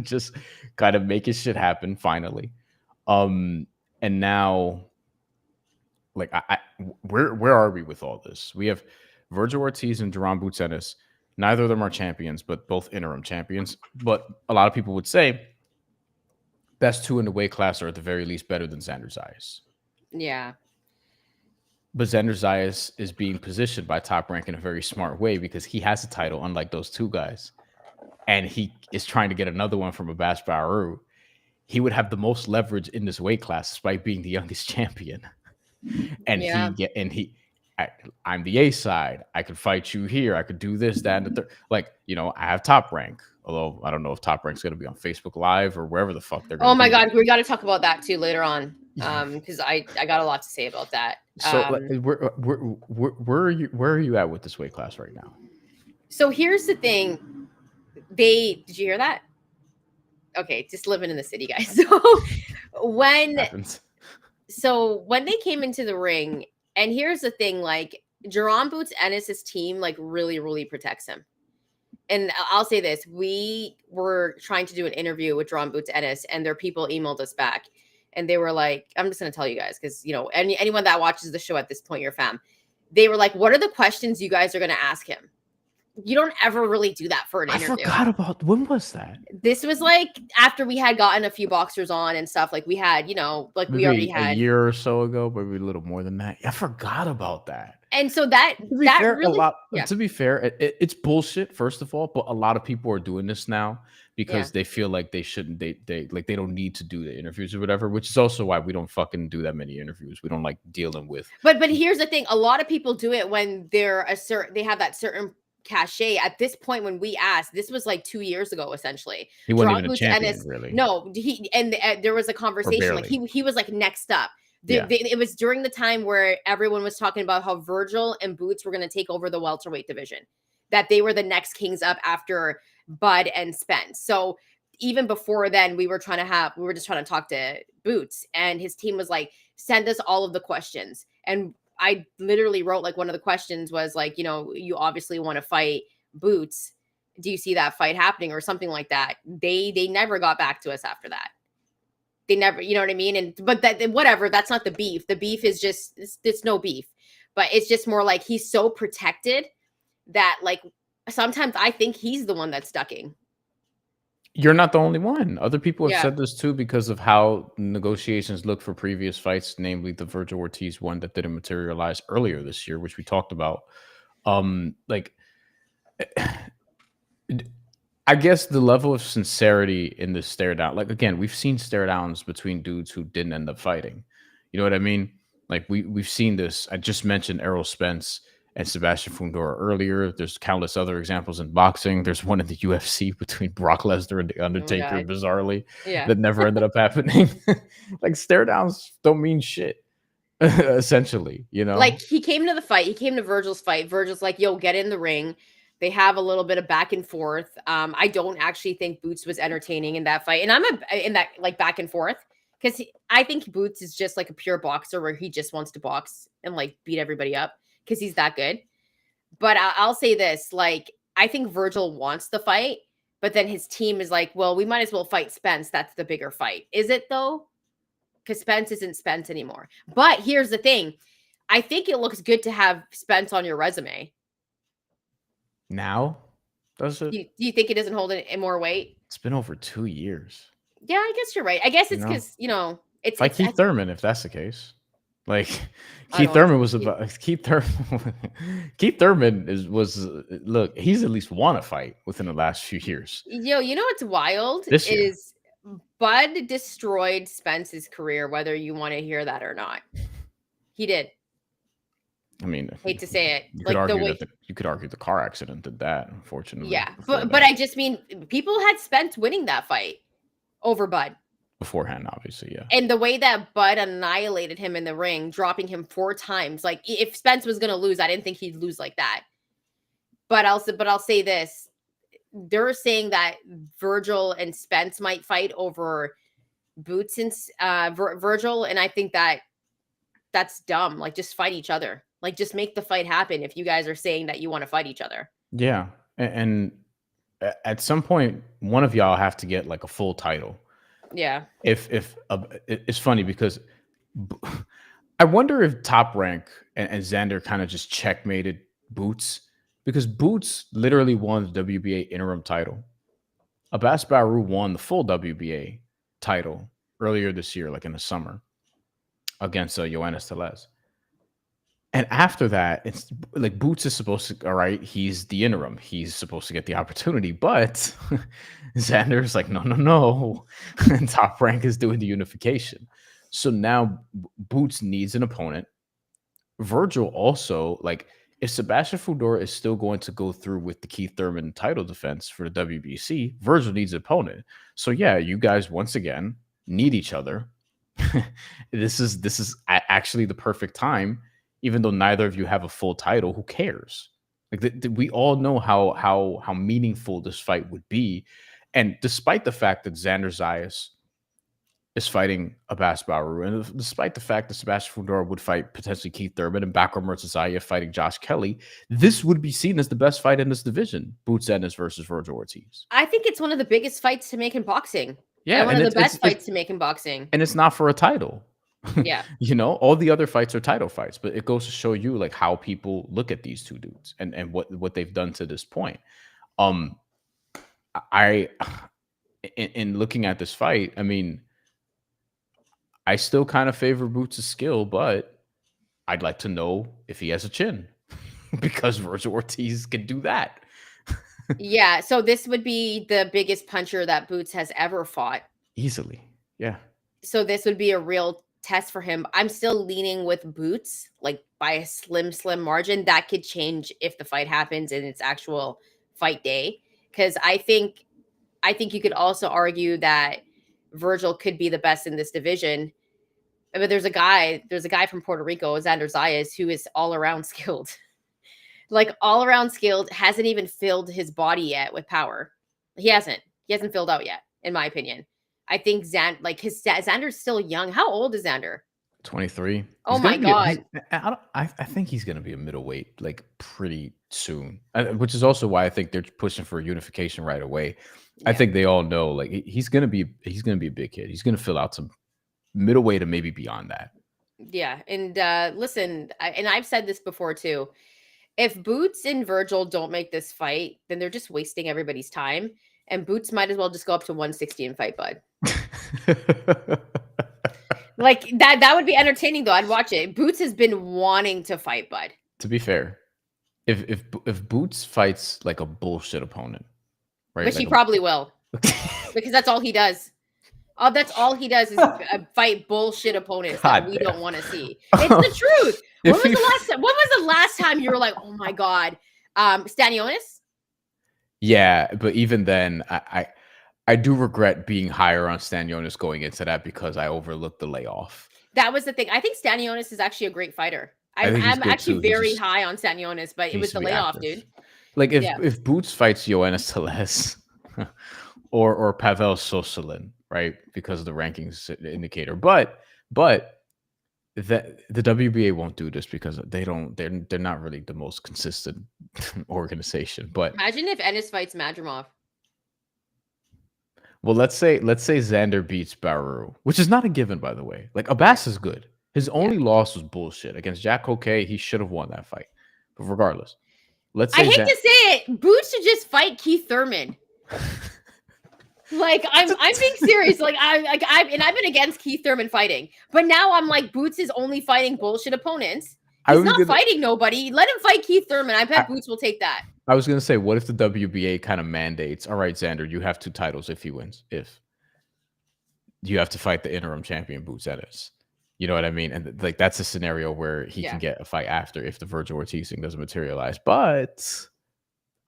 Just kind of making shit happen finally. And now, like, where are we with all this? We have Vergil Ortiz and Jaron Boots Ennis. Neither of them are champions, but both interim champions. But a lot of people would say best two in the weight class are at the very least better than Xander Zayas. Yeah. But Xander Zayas is being positioned by Top Rank in a very smart way because he has a title, unlike those two guys. And he is trying to get another one from Abass Baraou. He would have the most leverage in this weight class despite being the youngest champion. And I'm the A side. I could fight you here. I could do this, that, and the third. Like, I have Top Rank. Although I don't know if Top Rank's going to be on Facebook Live or wherever the fuck they're going to be. Oh my God. We got to talk about that too later on. Because I got a lot to say about that. So where are you at with this weight class right now? So here's the thing. Did you hear that? Okay, just living in the city, guys. So when they came into the ring, and here's the thing, like Jaron Boots Ennis' team like really, really protects him. And I'll say this, we were trying to do an interview with Jaron Boots Ennis, and their people emailed us back. And they were like, I'm just going to tell you guys, because, anyone that watches the show at this point, you're fam. They were like, what are the questions you guys are going to ask him? You don't ever really do that for an interview. I forgot about, when was that? This was like after we had gotten a few boxers on and stuff. Like we had, maybe we already had a year or so ago, maybe a little more than that. I forgot about that. And so that to be fair, it's bullshit, first of all, but a lot of people are doing this now because they feel like they shouldn't, they don't need to do the interviews or whatever, which is also why we don't fucking do that many interviews. We don't like dealing with. But here's the thing. A lot of people do it when they have that certain cachet. At this point, when we asked, this was like 2 years ago, essentially. He wasn't even a champion, really. No, there was a conversation. Like he was like next up. It was during the time where everyone was talking about how Vergil and Boots were going to take over the welterweight division, that they were the next kings up after Bud and Spence. So even before then, we were just trying to talk to Boots, and his team was like, send us all of the questions. And I literally wrote, like, one of the questions was like, you obviously want to fight Boots. Do you see that fight happening or something like that? They never got back to us after that. They never, you know what I mean? But whatever, that's not the beef. The beef is just, it's no beef, but it's just more like he's so protected that, like, sometimes I think he's the one that's ducking. You're not the only one. Other people have said this too because of how negotiations look for previous fights, namely the Vergil Ortiz one that didn't materialize earlier this year, which we talked about. I guess the level of sincerity in the stare down, like, again, we've seen stare downs between dudes who didn't end up fighting. You know what I mean? Like we've seen this. I just mentioned Errol Spence and Sebastian Fundora earlier. There's countless other examples in boxing. There's one in the UFC between Brock Lesnar and The Undertaker, bizarrely, that never ended up happening. Like, stare downs don't mean shit, essentially, Like, he came to the fight. He came to Vergil's fight. Vergil's like, yo, get in the ring. They have a little bit of back and forth. I don't actually think Boots was entertaining in that fight. And I'm in that, like, back and forth, because I think Boots is just like a pure boxer where he just wants to box and, like, beat everybody up because he's that good. But I'll say this, like, I think Vergil wants the fight, but then his team is like, well, we might as well fight Spence. That's the bigger fight. Is it, though? Because Spence isn't Spence anymore. But here's the thing. I think it looks good to have Spence on your resume. Now? Does it? Do you think it doesn't hold in more weight? It's been over 2 years. Yeah, I guess you're right. I guess it's because, it's like Keith Thurman, if that's the case. Like Keith Thurman was about Keith Thurman. Keith Thurman was look. He's at least won a fight within the last few years. Yo, you know what's wild is Bud destroyed Spence's career, whether you want to hear that or not. He did. I mean, hate to say it. You could argue the car accident did that, unfortunately. Yeah, but I just mean people had Spence winning that fight over Bud. Beforehand, obviously, yeah. And the way that Bud annihilated him in the ring, dropping him 4 times. Like, if Spence was going to lose, I didn't think he'd lose like that. But I'll say this. They're saying that Vergil and Spence might fight over Boots and Vergil. And I think that's dumb. Like, just fight each other. Like, just make the fight happen if you guys are saying that you want to fight each other. Yeah. And at some point, one of y'all have to get like a full title. Yeah. If it's funny because I wonder if Top Rank and Xander kind of just checkmated Boots, because Boots literally won the WBA interim title. Abass Baraou won the full WBA title earlier this year, like in the summer, against Yoenis Tellez. And after that, it's like Boots is supposed to, all right, he's the interim. He's supposed to get the opportunity. But Xander's like, no. And Top Rank is doing the unification. So now Boots needs an opponent. Vergil also, like, if Sebastian Fedora is still going to go through with the Keith Thurman title defense for the WBC, Vergil needs an opponent. So yeah, you guys once again need each other. This is actually the perfect time. Even though neither of you have a full title, who cares? Like we all know how meaningful this fight would be, and despite the fact that Xander Zayas is fighting Abass Baraou, and despite the fact that Sebastian Fedora would fight potentially Keith Thurman and Bakram Murtazayev fighting Josh Kelly, this would be seen as the best fight in this division: Boots Ennis versus Vergil Ortiz. I think it's one of the biggest fights to make in boxing. Yeah, and one of the best fights to make in boxing. And it's not for a title. Yeah. You know, all the other fights are title fights, but it goes to show you like how people look at these two dudes and what they've done to this point. In looking at this fight, I mean, I still kind of favor Boots' skill, but I'd like to know if he has a chin because Vergil Ortiz can do that. Yeah, so this would be the biggest puncher that Boots has ever fought. Easily. Yeah. So this would be a real test for him. I'm still leaning with Boots, like by a slim margin. That could change if the fight happens in its actual fight day, because I think you could also argue that Vergil could be the best in this division. But there's a guy from Puerto Rico, Xander Zayas, who is all around skilled. Like all around skilled, hasn't even filled his body yet with power. He hasn't filled out yet, in my opinion. I think Xander's still young. How old is Xander? 23. Oh my God. I think he's going to be a middleweight like pretty soon, which is also why I think they're pushing for unification right away. Yeah. I think they all know like he's going to be a big kid. He's going to fill out some middleweight and maybe beyond that. Yeah. And listen, I've said this before too. If Boots and Vergil don't make this fight, then they're just wasting everybody's time. And Boots might as well just go up to 160 and fight Bud. Like that would be entertaining though. I'd watch it. Boots has been wanting to fight Bud. To be fair, if Boots fights like a bullshit opponent, right? Which like he probably will. Because that's all he does. That's all he does is fight bullshit opponents that we don't want to see. It's the truth. When was the last time you were like, oh my God, Stanionis? Yeah, but even then, I do regret being higher on Stanionis going into that because I overlooked the layoff. That was the thing. I think Stanionis is actually a great fighter. I'm actually very high on Stanionis, but it was the layoff, dude. Like if Boots fights Yoenis Tellez or Pavel Sosalin, right? Because of the rankings indicator. But the WBA won't do this because they're not really the most consistent organization. But imagine if Ennis fights Madrimov. Well, let's say Xander beats Baraou, which is not a given, by the way. Like Abass is good. His only loss was bullshit against Jack Coquet. He should have won that fight. But regardless, let's say I hate to say it, Boots should just fight Keith Thurman. Like I'm being serious. Like I've been against Keith Thurman fighting, but now I'm like Boots is only fighting bullshit opponents. He's not fighting nobody. Let him fight Keith Thurman. I bet Boots will take that. I was gonna say, what if the WBA kind of mandates? All right, Xander, you have 2 titles if he wins. If you have to fight the interim champion, Boots Ennis. You know what I mean? And like that's a scenario where he can get a fight after if the Vergil Ortiz thing doesn't materialize. But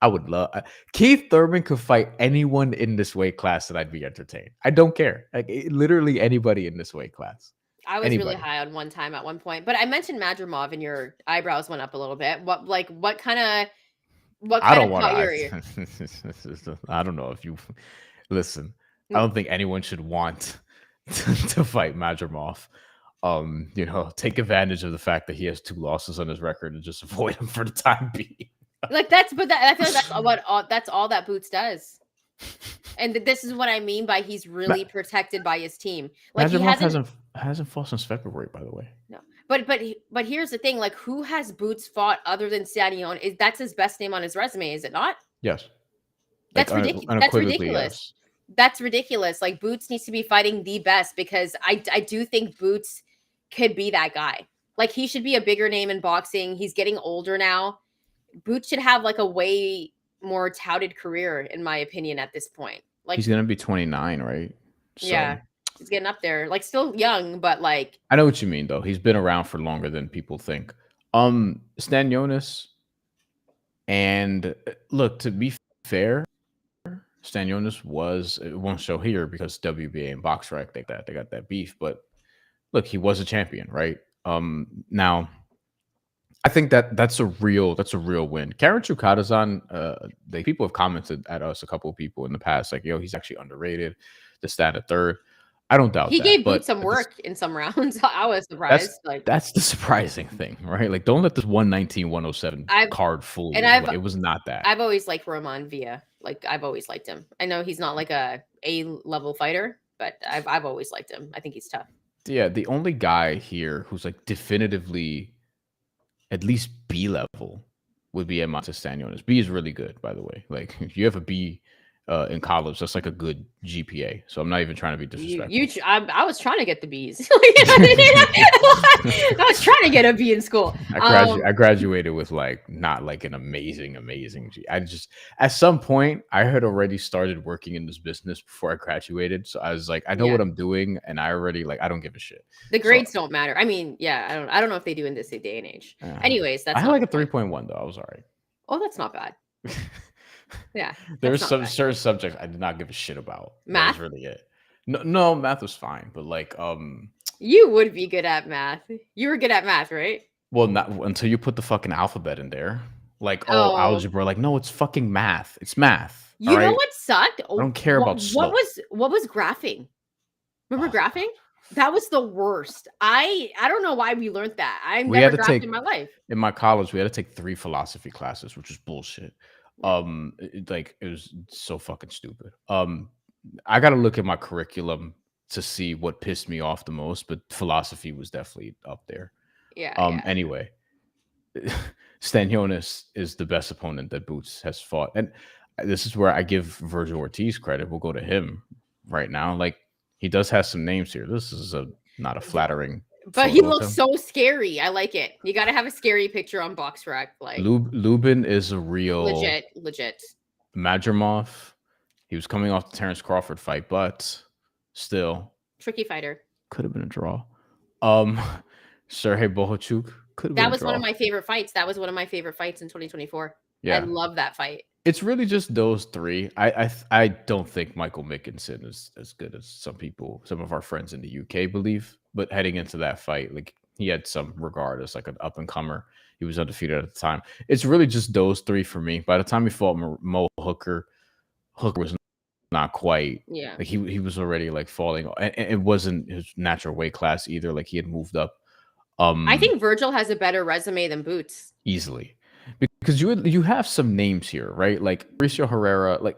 I would love Keith Thurman could fight anyone in this weight class that I'd be entertained. I don't care. Like literally anybody in this weight class. I was really high on one time at one point, but I mentioned Madrimov and your eyebrows went up a little bit. What kind of caught your ear? I don't know if you listen. I don't think anyone should want to fight Madrimov. You know, take advantage of the fact that he has 2 losses on his record and just avoid him for the time being. I feel like that's all that Boots does. And this is what I mean by he's really protected by his team. Like Madrimov hasn't fought since February, by the way. No. But here's the thing, like who has Boots fought other than Stadion? That's his best name on his resume, is it not? Yes. That's ridiculous. That's ridiculous. Yes. That's ridiculous. Like Boots needs to be fighting the best because I do think Boots could be that guy. Like he should be a bigger name in boxing. He's getting older now. Boots should have like a way more touted career, in my opinion, at this point. Like he's gonna be 29, right? So, yeah, he's getting up there. Like still young, but like I know what you mean though. He's been around for longer than people think. Stanionis, and look, to be fair, Stanionis it won't show here because WBA and BoxRec they got that beef, but look, he was a champion, right? Now I think that's a real win. Karen Chukadazan, people have commented at us, a couple of people in the past, like, yo, he's actually underrated. The stat at 3rd. I don't doubt he gave Boots some work in some rounds. I was surprised. That's the surprising thing, right? Like, don't let this 119-107 card fool you. It was not that. I've always liked Roman Villa. Like, I've always liked him. I know he's not like a level fighter, but I've always liked him. I think he's tough. Yeah, the only guy here who's like definitively at least B level would be Emma Stanionis. B is really good, by the way. Like if you have a B in college, that's like a good GPA. So I'm not even trying to be disrespectful. I was trying to get the Bs. I was trying to get a B in school. I graduated with like not like an amazing G. I just at some point I had already started working in this business before I graduated. So I was like, I know what I'm doing, and I already I don't give a shit. The grades don't matter. I mean, yeah, I don't know if they do in this day and age. Anyways, I had like a 3.1 though. I was all right. Oh, that's not bad. Yeah, there's some certain subjects I did not give a shit about. Math, that was really it. No, math was fine, but like, you would be good at math. You were good at math, right? Well, not until you put the fucking alphabet in there. Like, algebra. Like, no, it's fucking math. It's math. You know what sucked? I don't care about slope. What was graphing? Remember graphing? That was the worst. I don't know why we learned that. I never graphed in my life. In my college, we had to take 3 philosophy classes, which was bullshit. It was so fucking stupid. I got to look at my curriculum to see what pissed me off the most, but philosophy was definitely up there. Yeah. Anyway, Stanionis is the best opponent that Boots has fought, and this is where I give Vergil Ortiz credit. We'll go to him right now. Like he does have some names here. This is not a flattering. But he looks so scary. I like it. You got to have a scary picture on BoxRec. Like Lubin is a real legit. Madrimov. He was coming off the Terrence Crawford fight, but still tricky fighter. Could have been a draw. Sergey Bohachuk could have been a draw. That was one of my favorite fights. That was one of my favorite fights in 2024. Yeah, I love that fight. It's really just those 3. I don't think Michael Mickinson is as good as some of our friends in the UK believe. But heading into that fight, like he had some regard as like an up and comer. He was undefeated at the time. It's really just those 3 for me. By the time he fought Mo Hooker was not quite. Yeah. Like he was already like falling. And it wasn't his natural weight class either. Like he had moved up. I think Vergil has a better resume than Boots. Easily. Because you have some names here, right? Like Mauricio Herrera, like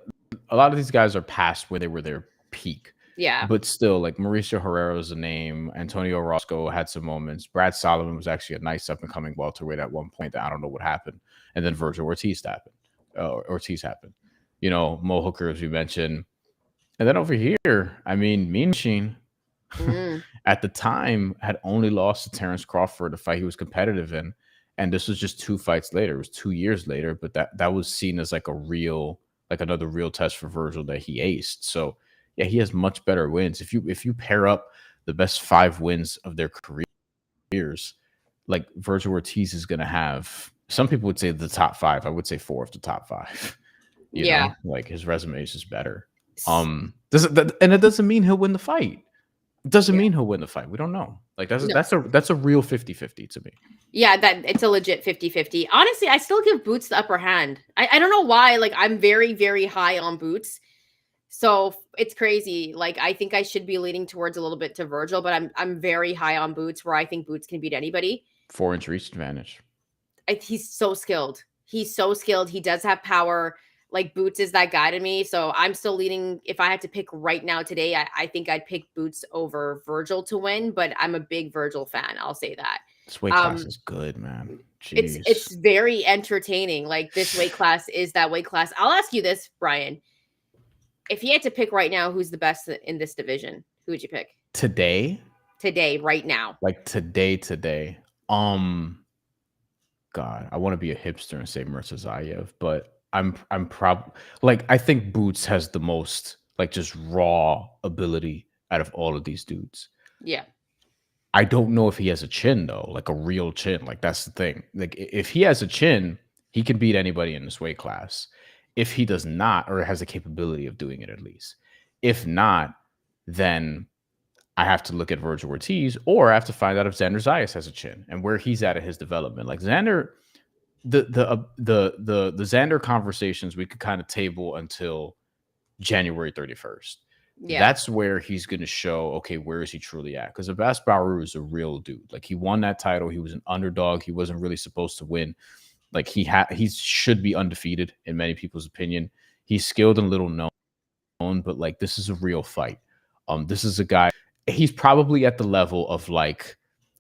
a lot of these guys are past where they were their peak. Yeah. But still, like Mauricio Herrera is a name. Antonio Roscoe had some moments. Brad Solomon was actually a nice up and coming welterweight at one point. I don't know what happened. And then Vergil Ortiz happened. You know, Mo Hooker, as you mentioned. And then over here, I mean, Mean Machine at the time had only lost to Terrence Crawford, a fight he was competitive in. And this was just 2 fights later. It was 2 years later, but that was seen as like another real test for Vergil that he aced. So yeah, he has much better wins. If you pair up the best 5 wins of their careers, like Vergil Ortiz is gonna have, some people would say the top 5. I would say 4 of the top 5. You know, like his resume is just better. And it doesn't mean he'll win the fight. It doesn't mean he'll win the fight. We don't know. Like that's a real 50-50 to me. Yeah, that it's a legit 50-50. Honestly, I still give Boots the upper hand. I don't know why. Like, I'm very, very high on Boots. So it's crazy. Like, I think I should be leaning towards a little bit to Vergil, but I'm very high on Boots, where I think Boots can beat anybody. 4-inch reach advantage. He's so skilled. He's so skilled. He does have power. Like, Boots is that guy to me. So I'm still leaning. If I had to pick right now today, I think I'd pick Boots over Vergil to win, but I'm a big Vergil fan. I'll say that. This weight class is good, man. Jeez. It's very entertaining. Like, this weight class is that weight class. I'll ask you this, Bryan. If you had to pick right now, who's the best in this division? Who would you pick? Today, right now. Like today. God, I want to be a hipster and say Mirza Zayas, but I'm like, I think Boots has the most like just raw ability out of all of these dudes. Yeah. I don't know if he has a chin though, like a real chin. Like, that's the thing. Like, if he has a chin, he can beat anybody in this weight class. If he does not, or has the capability of doing it at least. If not, then I have to look at Vergil Ortiz, or I have to find out if Xander Zayas has a chin and where he's at in his development. Like, Xander, the Xander conversations we could kind of table until January 31st. Yeah. That's where he's going to show, okay, where is he truly at? Because Abass Baraou is a real dude. Like, he won that title. He was an underdog. He wasn't really supposed to win. Like, he should be undefeated in many people's opinion. He's skilled and little known, but like, this is a real fight. This is a guy. He's probably at the level of like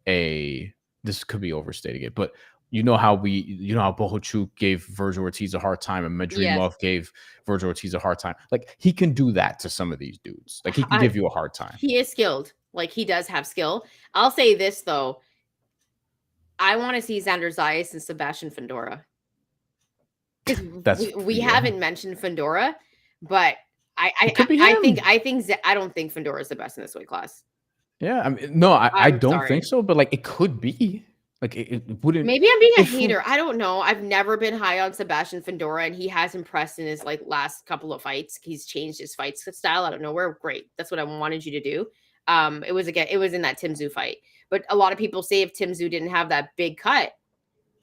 this could be overstating it, but you know how Bohochuk gave Vergil Ortiz a hard time, and Medrimov gave Vergil Ortiz a hard time. Like, he can do that to some of these dudes. Like, he can give you a hard time. He is skilled. Like, he does have skill. I'll say this though. I want to see Xander Zayas and Sebastian Fundora. We haven't mentioned Fundora, but I don't think Fundora is the best in this weight class. Yeah, I mean, no, I don't think so, but like, it could be. Like, it wouldn't. Maybe I'm being a hater. I don't know. I've never been high on Sebastian Fundora, and he has impressed in his like last couple of fights. He's changed his fight style out of nowhere. Great. That's what I wanted you to do. It was in that Tim Tszyu fight. But a lot of people say if Tim Tszyu didn't have that big cut,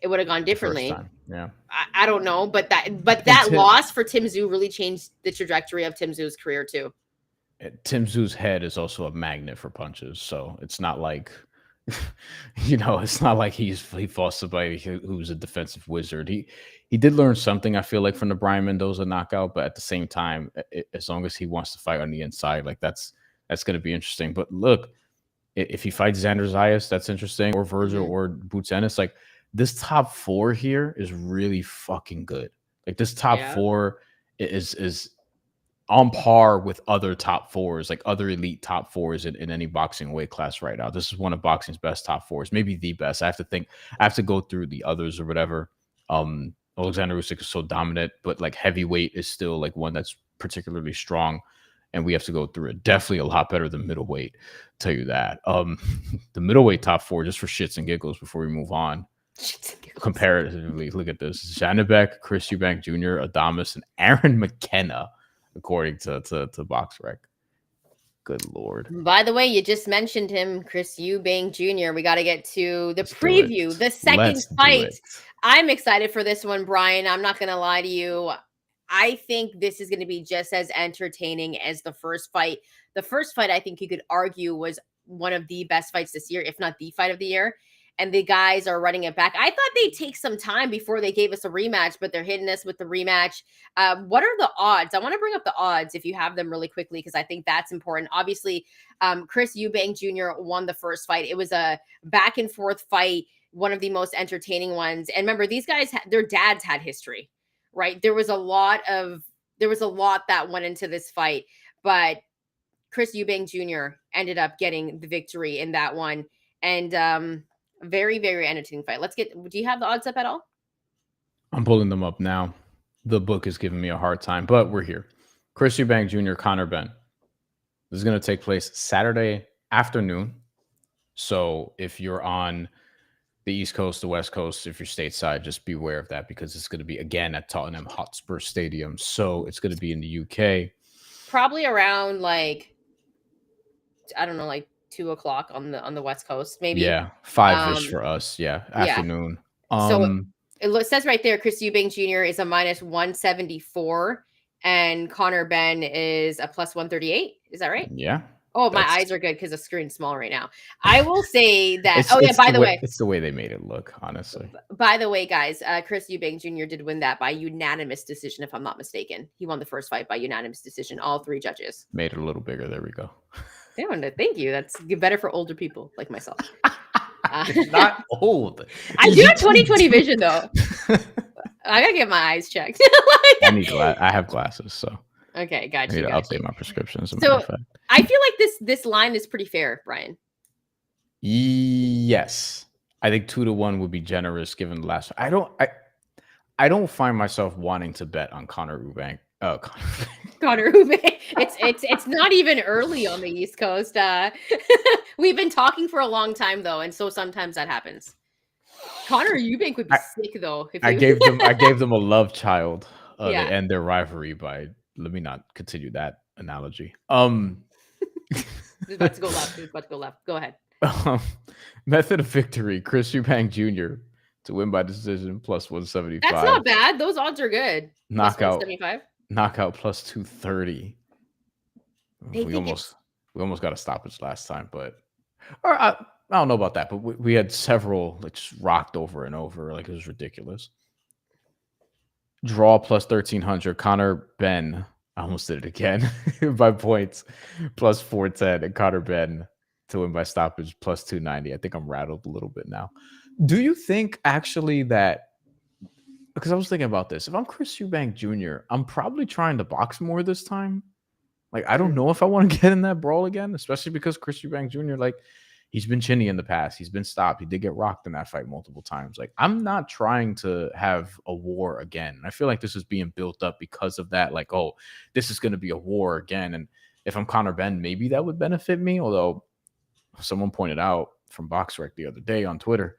it would have gone differently. Yeah. I don't know, but that loss for Tim Tszyu really changed the trajectory of Tim Tszyu's career too. Tim Tszyu's head is also a magnet for punches, so it's not like it's not like he fought somebody who's a defensive wizard. He did learn something, I feel like, from the Brian Mendoza knockout, but at the same time, as long as he wants to fight on the inside, like that's going to be interesting. But look, if he fights Xander Zayas, that's interesting, or Vergil or Boots Ennis. Like, this top 4 here is really fucking good. Like, this top 4 is on par with other top 4s, like other elite top 4s in any boxing weight class right now. This is one of boxing's best top 4s, maybe the best. I have to go through the others or whatever. Alexander Usyk is so dominant, but like, heavyweight is still like one that's particularly strong, and we have to go through it. Definitely a lot better than middleweight, tell you that. The middleweight top 4, just for shits and giggles before we move on. Comparatively, look at this: Janibek, Chris Eubank Jr., Adames, and Aaron McKenna, according to BoxRec. Good Lord. By the way, you just mentioned him, Chris Eubank Jr. We got to get to the preview, the second fight. I'm excited for this one, Bryan. I'm not going to lie to you. I think this is going to be just as entertaining as the first fight. The first fight, I think you could argue, was one of the best fights this year, if not the fight of the year. And the guys are running it back. I thought they'd take some time before they gave us a rematch, but they're hitting us with the rematch. What are the odds? I want to bring up the odds if you have them really quickly, because I think that's important. Obviously, Chris Eubank Jr. won the first fight. It was a back and forth fight, one of the most entertaining ones. And remember, these guys, their dads had history, right? There was a lot that went into this fight. but Chris Eubank Jr. ended up getting the victory in that one. And very, very entertaining fight. Do you have the odds up at all? I'm pulling them up now. The book is giving me a hard time, but we're here. Chris Eubank Jr., Conor Benn. This is going to take place Saturday afternoon. So if you're on the East Coast, the West Coast, if you're stateside, just beware of that because it's going to be, again, at Tottenham Hotspur Stadium. So it's going to be in the UK. Probably around like, I don't know, like 2 o'clock on the West Coast, maybe. Yeah, 5-ish for us. Yeah, afternoon. So it says right there, Chris Eubank Jr. is a -174, and Conor Benn is a +138. Is that right? Yeah. Oh, my eyes are good because the screen's small right now. I will say that. By the way, it's the way they made it look, honestly. By the way, guys, Chris Eubank Jr. did win that by unanimous decision, if I'm not mistaken. He won the first fight by unanimous decision. All 3 judges made it a little bigger. There we go. Thank you. That's better for older people like myself. Not old. I do have 20/20 vision though. I gotta get my eyes checked. I have glasses, so okay, gotcha. I need to update my prescriptions. So I feel like this line is pretty fair, Brian. Yes, I think 2-1 would be generous given the last. I don't find myself wanting to bet on Conor Eubank. Conor Eubank. It's not even early on the East Coast. We've been talking for a long time though, and so sometimes that happens. Conor Eubank would be sick though. I gave them a love child to end their rivalry by. Let me not continue that analogy. It's about to go left. Go ahead. Method of victory: Chris Eubank Jr. to win by decision +175. That's not bad. Those odds are good. Knockout. +175. Knockout +230. We almost got a stoppage last time, but I don't know about that. But we had several that just rocked over and over, like it was ridiculous. Draw +1300. Conor Benn. I almost did it again by points +410, and Conor Benn to win by stoppage +290. I think I'm rattled a little bit now. Do you think actually that? Because I was thinking about this. If I'm Chris Eubank Jr., I'm probably trying to box more this time. Like, I don't know if I want to get in that brawl again, especially because Chris Eubank Jr., like, he's been chinny in the past. He's been stopped. He did get rocked in that fight multiple times. Like, I'm not trying to have a war again. I feel like this is being built up because of that. Like, oh, this is going to be a war again. And if I'm Conor Benn, maybe that would benefit me. Although someone pointed out from BoxRec the other day on Twitter,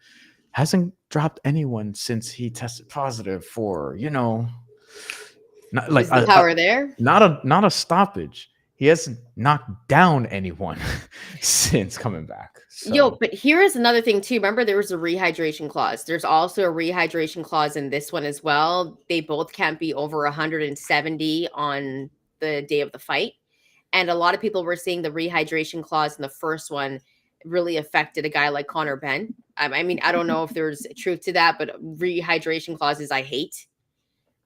hasn't dropped anyone since he tested positive for, not like the power there. Not a stoppage. He hasn't knocked down anyone since coming back. So. But here is another thing too. Remember, there was a rehydration clause. There's also a rehydration clause in this one as well. They both can't be over 170 on the day of the fight. And a lot of people were saying the rehydration clause in the first one really affected a guy like Conor Benn. I mean, I don't know if there's truth to that, but rehydration clauses I hate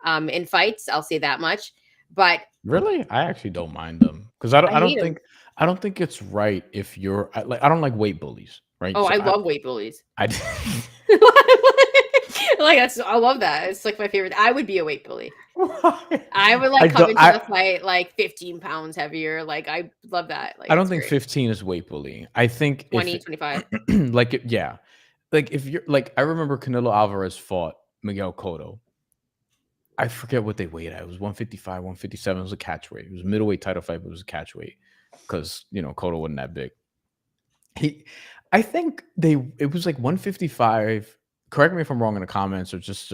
in fights. I'll say that much. But really, I actually don't mind them because I don't think it's right if you're like I don't like weight bullies, right? Oh, so I love weight bullies. I love that. It's like my favorite. I would be a weight bully. I would come into the fight like 15 pounds heavier. Like I love that. Like I don't think 15 is weight bullying. I think 20, 25. Like if you're like I remember Canelo Alvarez fought Miguel Cotto. I forget what they weighed at. It was 155, 157. It was a catch weight. It was a middleweight title fight, but it was a catch weight because Cotto wasn't that big. I think it was like 155. Correct me if I'm wrong in the comments or just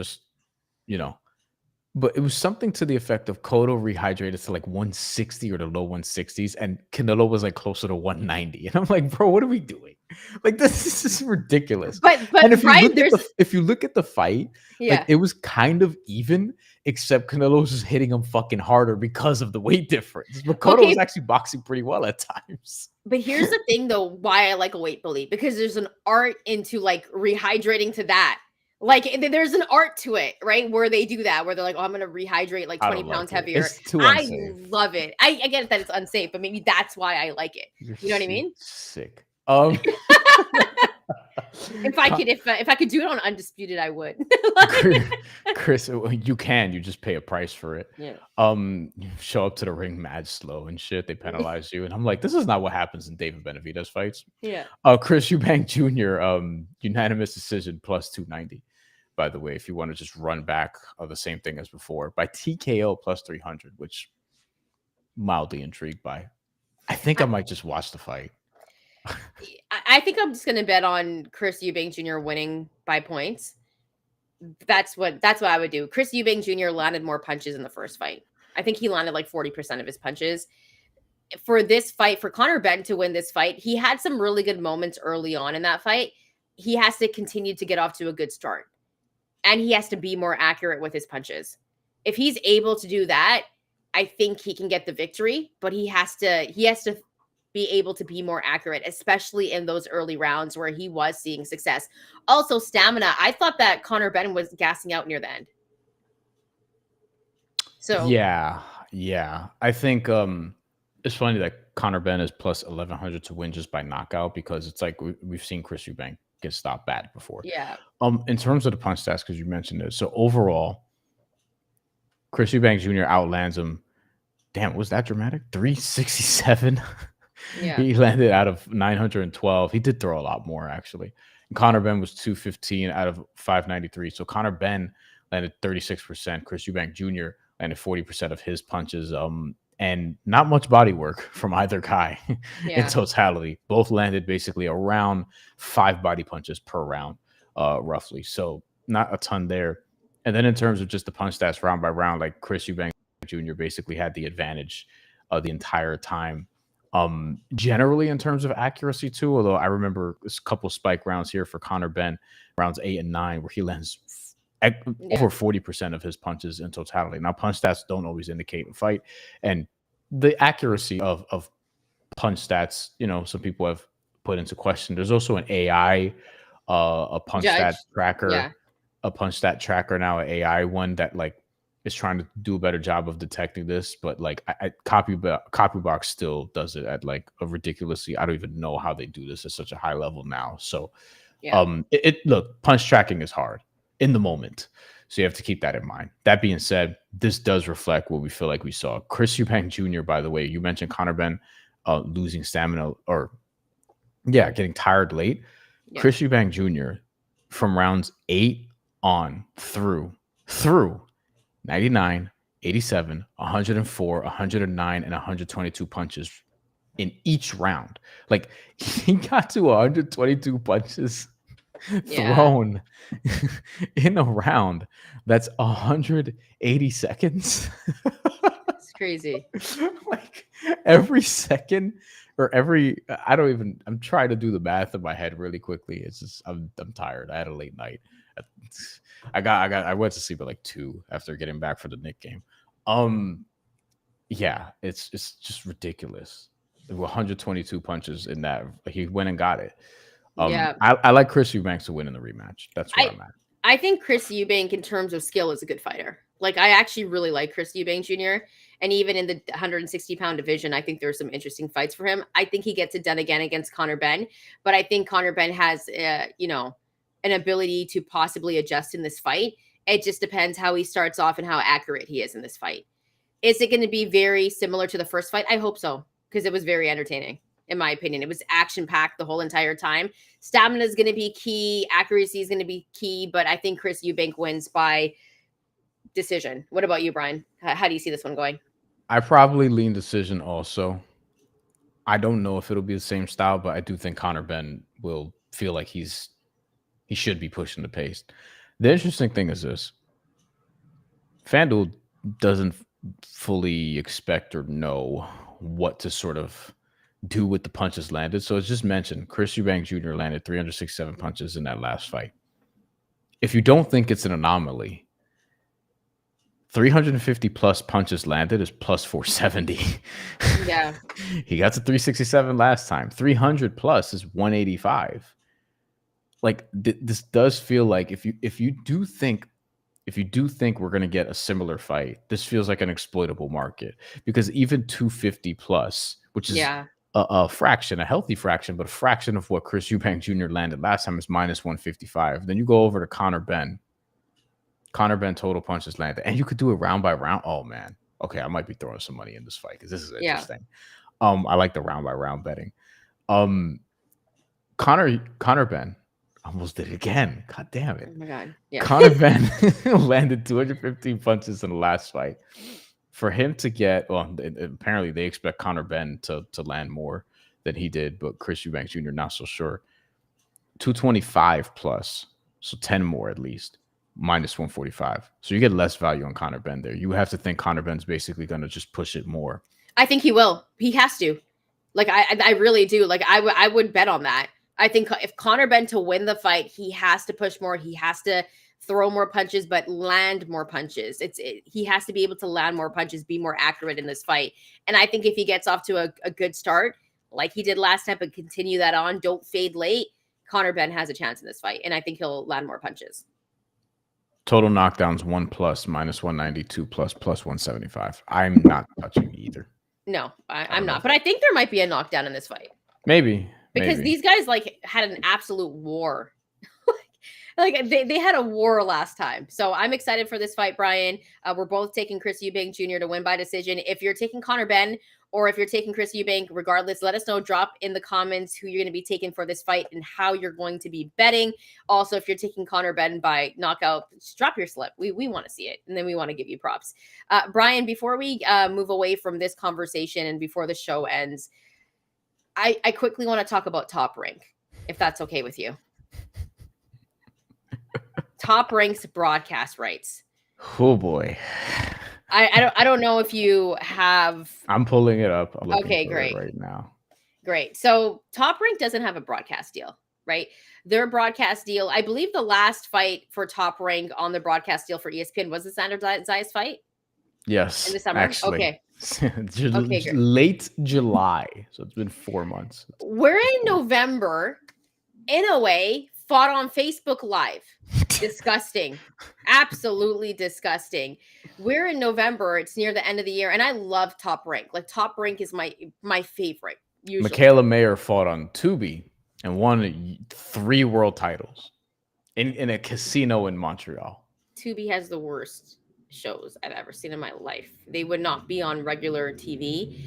but it was something to the effect of Cotto rehydrated to like 160 or the low 160s, and Canelo was like closer to 190. And I'm like, bro, what are we doing? Like this is ridiculous. But if you look at the fight, like it was kind of even, except Canelo was just hitting him fucking harder because of the weight difference. But Cotto was actually boxing pretty well at times. But here's the thing, though, why I like a weight bully, because there's an art into like rehydrating to that. Like there's an art to it, right? Where they do that, where they're like, oh, I'm going to rehydrate like 20 pounds heavier. It's too unsafe. I love it. I get that it's unsafe, but maybe that's why I like it. You know what I mean? Sick. If I could do it on Undisputed, I would. Chris, you can. You just pay a price for it. Yeah. You show up to the ring mad slow and shit. They penalize you, and I'm like, this is not what happens in David Benavidez fights. Yeah. Chris Eubank Jr. Unanimous decision plus 290. By the way, if you want to just run back the same thing as before, by TKO plus 300, which mildly intrigued by. I think I might just watch the fight. I think I'm just gonna bet on Chris Eubank Jr. winning by points. That's what I would do. Chris Eubank Jr. landed more punches in the first fight. I think he landed like 40% of his punches. For this fight, for Conor Benn to win this fight, he had some really good moments early on in that fight. He has to continue to get off to a good start. And he has to be more accurate with his punches. If he's able to do that, I think he can get the victory, but he has to be able to be more accurate, especially in those early rounds where he was seeing success. Also, stamina. I thought that Conor Benn was gassing out near the end. So yeah. I think it's funny that Conor Benn is plus 1100 to win just by knockout, because it's like we've seen Chris Eubank get stopped bad before. Yeah. In terms of the punch stats, because you mentioned it. So overall, Chris Eubank Jr. outlands him. Damn, was that dramatic? 367. Yeah. He landed out of 912. He did throw a lot more, actually. And Conor Benn was 215 out of 593. So Conor Benn landed 36%. Chris Eubank Jr. landed 40% of his punches. And not much body work from either guy in totality. Both landed basically around 5 body punches per round, roughly. So not a ton there. And then in terms of just the punch stats round by round, like Chris Eubank Jr. basically had the advantage the entire time. Generally in terms of accuracy too, although I remember a couple spike rounds here for Conor Benn, rounds 8 and 9, where he lands over 40% of his punches in totality. Now, punch stats don't always indicate a fight, and the accuracy of punch stats, some people have put into question. There's also an AI, a punch stat tracker, a punch stat tracker now, an AI one that like is trying to do a better job of detecting this, but like Copybox still does it at like a ridiculously. I don't even know how they do this at such a high level now. So, look, punch tracking is hard in the moment. So you have to keep that in mind. That being said, this does reflect what we feel like we saw. Chris Eubank Jr., by the way, you mentioned Conor Benn losing stamina or getting tired late. Yeah. Chris Eubank Jr. from rounds 8 on through 99, 87, 104, 109, and 122 punches in each round. Like he got to 122 punches thrown in a round. That's 180 seconds. It's crazy. Like every second or I'm trying to do the math in my head really quickly. It's just I'm tired. I had a late night. I went to sleep at like 2 after getting back for the Knicks game. It's just ridiculous. There were 122 punches in that. He went and got it. I like Chris Eubank to win in the rematch. That's where I'm at. I think Chris Eubank, in terms of skill, is a good fighter. Like, I actually really like Chris Eubank Jr. And even in the 160-pound division, I think there are some interesting fights for him. I think he gets it done again against Conor Benn. But I think Conor Benn has, an ability to possibly adjust in this fight. It just depends how he starts off and how accurate he is in this fight. Is it going to be very similar to the first fight? I hope so, because it was very entertaining. In my opinion, it was action-packed the whole entire time. Stamina is going to be key. Accuracy is going to be key. But I think Chris Eubank wins by decision. What about you, Brian? How do you see this one going? I probably lean decision also. I don't know if it'll be the same style, but I do think Conor Benn will feel like he should be pushing the pace. The interesting thing is this. FanDuel doesn't fully expect or know what to sort of do with the punches landed. So it's just mentioned Chris Eubank Jr. landed 367 punches in that last fight. If you don't think it's an anomaly, 350 plus punches landed is plus 470. Yeah. He got to 367 last time. 300 plus is 185. Like this does feel like if you do think we're going to get a similar fight, this feels like an exploitable market, because even 250 plus, which is a fraction, a healthy fraction, but a fraction of what Chris Eubank Jr. landed last time is minus 155. Then you go over to Conor Benn. Conor Benn total punches landed, and you could do it round by round. Oh man, okay, I might be throwing some money in this fight because this is interesting. I like the round by round betting. Conor Benn almost did it again. God damn it! Oh my god, yeah. Conor Benn landed 215 punches in the last fight. For him to get, well, apparently they expect Conor Benn to land more than he did, but Chris Eubank Jr. not so sure. 225 plus, so 10 more at least, minus 145. So you get less value on Conor Benn there. You have to think Conor Benn's basically going to just push it more. I think he will. He has to. Like, I really do. Like, I would bet on that. I think if Conor Benn to win the fight, he has to push more. He has to throw more punches, but land more punches. He has to be able to land more punches, be more accurate in this fight. And I think if he gets off to a good start, like he did last time, but continue that on, don't fade late, Conor Benn has a chance in this fight. And I think he'll land more punches. Total knockdowns 1 plus, minus 192 plus 175. I'm not touching either. No, I'm not. But I think there might be a knockdown in this fight. Maybe. Because these guys like had an absolute war. Like they had a war last time. So I'm excited for this fight, Brian. We're both taking Chris Eubank Jr. to win by decision. If you're taking Conor Benn or if you're taking Chris Eubank, regardless, let us know. Drop in the comments who you're going to be taking for this fight and how you're going to be betting. Also, if you're taking Conor Benn by knockout, just drop your slip. We want to see it, and then we want to give you props. Brian, before we move away from this conversation and before the show ends, I quickly want to talk about Top Rank, if that's okay with you. Top Rank's broadcast rights. Oh boy. I don't know if you have. I'm pulling it up. Okay, great. Right now. Great. So Top Rank doesn't have a broadcast deal, right? Their broadcast deal, I believe the last fight for Top Rank on the broadcast deal for ESPN was the Xander Zayas fight. Yes. In the summer. Actually. Okay. Late July. So it's been 4 months. We're in November. In a way, fought on Facebook Live. Disgusting. Absolutely disgusting. We're in November. It's near the end of the year. And I love Top Rank. Like Top Rank is my favorite. Usually. Michaela Mayer fought on Tubi and won 3 world titles in a casino in Montreal. Tubi has the worst shows I've ever seen in my life. They would not be on regular TV.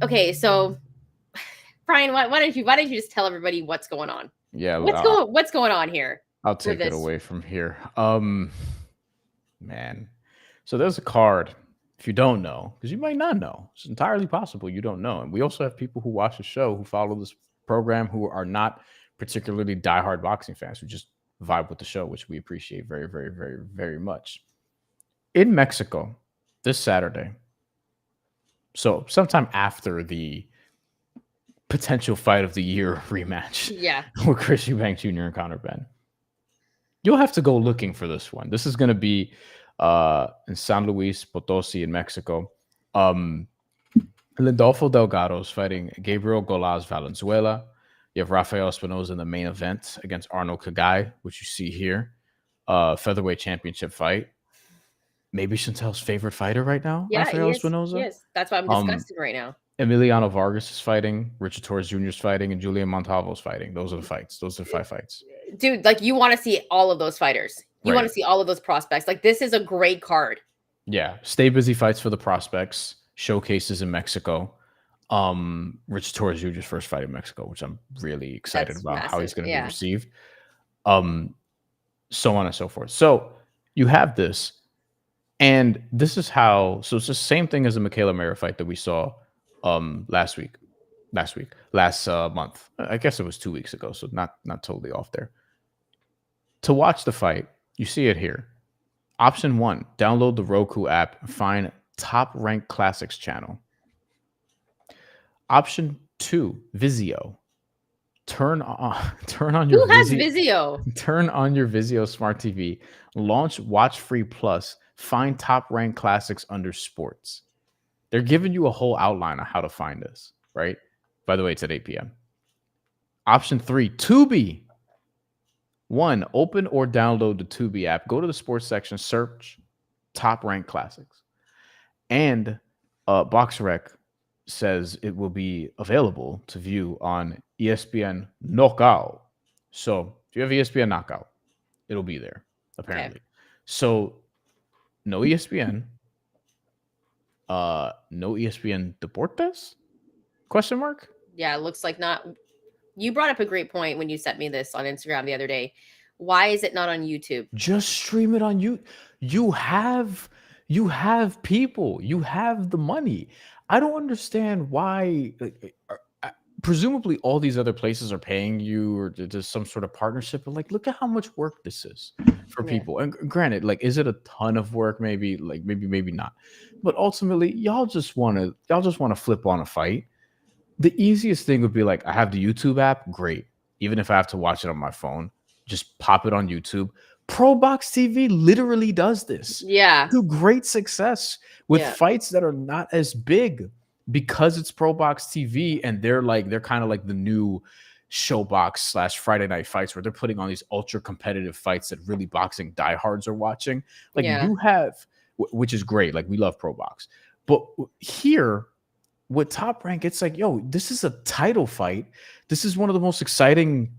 Okay, so Brian, why don't you just tell everybody what's going on? Yeah, what's going on here? I'll take it away from here. Man. So there's a card. If you don't know, because you might not know, it's entirely possible you don't know. And we also have people who watch the show, who follow this program, who are not particularly diehard boxing fans, who just vibe with the show, which we appreciate very, very, very, very much. In Mexico, this Saturday, so sometime after the potential fight of the year rematch, with Chris Eubank Jr. and Conor Benn, you'll have to go looking for this one. This is going to be in San Luis Potosi in Mexico. Lindolfo Delgado is fighting Gabriel Golaz Valenzuela. You have Rafael Espinoza in the main event against Arnold Kagai, which you see here. Featherweight championship fight. Maybe Chantelle's favorite fighter right now, Rafael Espinoza. Yes, that's why I'm disgusted right now. Emiliano Vargas is fighting, Richard Torres Jr. is fighting, and Julian Montalvo is fighting. Those are the fights. Those are the 5 fights. Dude, like you want to see all of those fighters. You want to see all of those prospects. Like this is a great card. Yeah. Stay busy fights for the prospects. Showcases in Mexico. Richard Torres Jr.'s first fight in Mexico, which I'm really excited about how he's going to be received. So on and so forth. So you have this. And this is how, so it's the same thing as the Michaela Mayer fight that we saw last month. I guess it was 2 weeks ago, so not totally off there. To watch the fight, you see it here. Option 1, download the Roku app and find Top Rank Classics channel. Option 2, Vizio. Turn on your Who has Vizio? Turn on your Vizio Smart TV. Launch Watch Free Plus. Find Top Rank Classics under Sports. They're giving you a whole outline on how to find this, right? By the way, it's at 8 p.m. Option 3, Tubi. 1, open or download the Tubi app. Go to the sports section, search Top Rank Classics. And BoxRec says it will be available to view on ESPN Knockout. So if you have ESPN Knockout, it'll be there apparently. So no ESPN, no ESPN Deportes? Question mark? Yeah, it looks like not. You brought up a great point when you sent me this on Instagram the other day. Why is it not on YouTube? Just stream it on you. You have people. You have the money. I don't understand why. Presumably, all these other places are paying you, or there's some sort of partnership. But like, look at how much work this is for people. And granted, like, is it a ton of work? Maybe, like, maybe not. But ultimately, y'all just want to flip on a fight. The easiest thing would be like, I have the YouTube app. Great. Even if I have to watch it on my phone, just pop it on YouTube. Pro Box TV literally does this. Yeah. To great success with fights that are not as big because it's Pro Box TV, and they're kind of like the new Showbox / Friday Night Fights, where they're putting on these ultra competitive fights that really boxing diehards are watching. Like you have, which is great. Like we love Pro Box. But here with Top Rank, it's like, yo, this is a title fight. This is one of the most exciting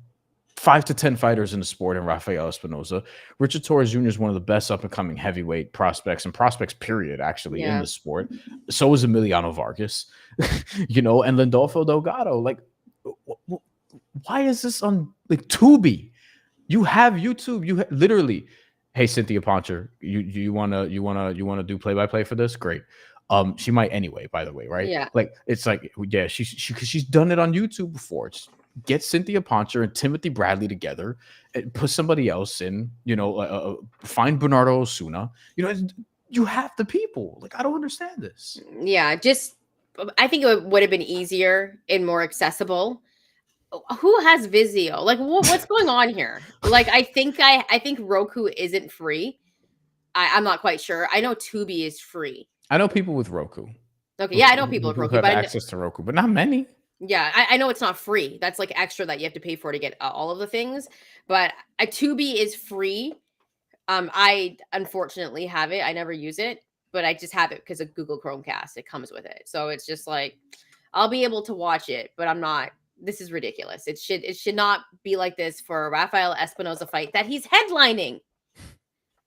5 to 10 fighters in the sport in Rafael Espinoza. Richard Torres Jr. is one of the best up-and-coming heavyweight prospects, and prospects, period, actually, in the sport. So is Emiliano Vargas, and Lindolfo Delgado. Like, why is this on, like, Tubi? You have YouTube. You literally, hey, Cynthia Poncher, you wanna do play-by-play for this? Great. She might anyway, by the way, right? Yeah. Like, it's like, yeah, she's done it on YouTube before. It's, get Cynthia Poncher and Timothy Bradley together and put somebody else in, find Bernardo Osuna. You have the people. Like, I don't understand this. Yeah, I think it would have been easier and more accessible. Who has Vizio? Like, what's going on here? Like, I think Roku isn't free. I'm not quite sure. I know Tubi is free. I know people with Roku. Okay, yeah, I know people with Roku. Who have access to Roku, but not many. Yeah, I know it's not free. That's like extra that you have to pay for to get all of the things. But Tubi is free. I unfortunately have it. I never use it, but I just have it because of Google Chromecast. It comes with it. So it's just like, I'll be able to watch it, but I'm not. This is ridiculous. It should not be like this for a Rafael Espinoza fight that he's headlining.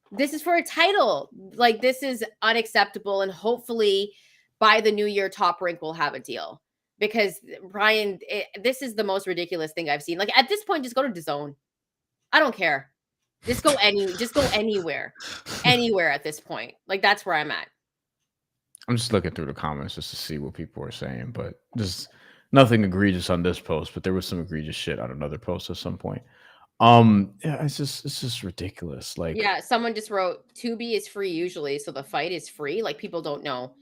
This is for a title. Like, this is unacceptable. And hopefully by the new year, Top Rank will have a deal. Because Bryan, this is the most ridiculous thing I've seen. Like, at this point, just go to DAZN. I don't care. Just go anywhere at this point. Like, that's where I'm at. I'm just looking through the comments just to see what people are saying, but just nothing egregious on this post. But there was some egregious shit on another post at some point. Yeah, it's just ridiculous. Like, yeah, someone just wrote Tubi is free usually, so the fight is free. Like, people don't know.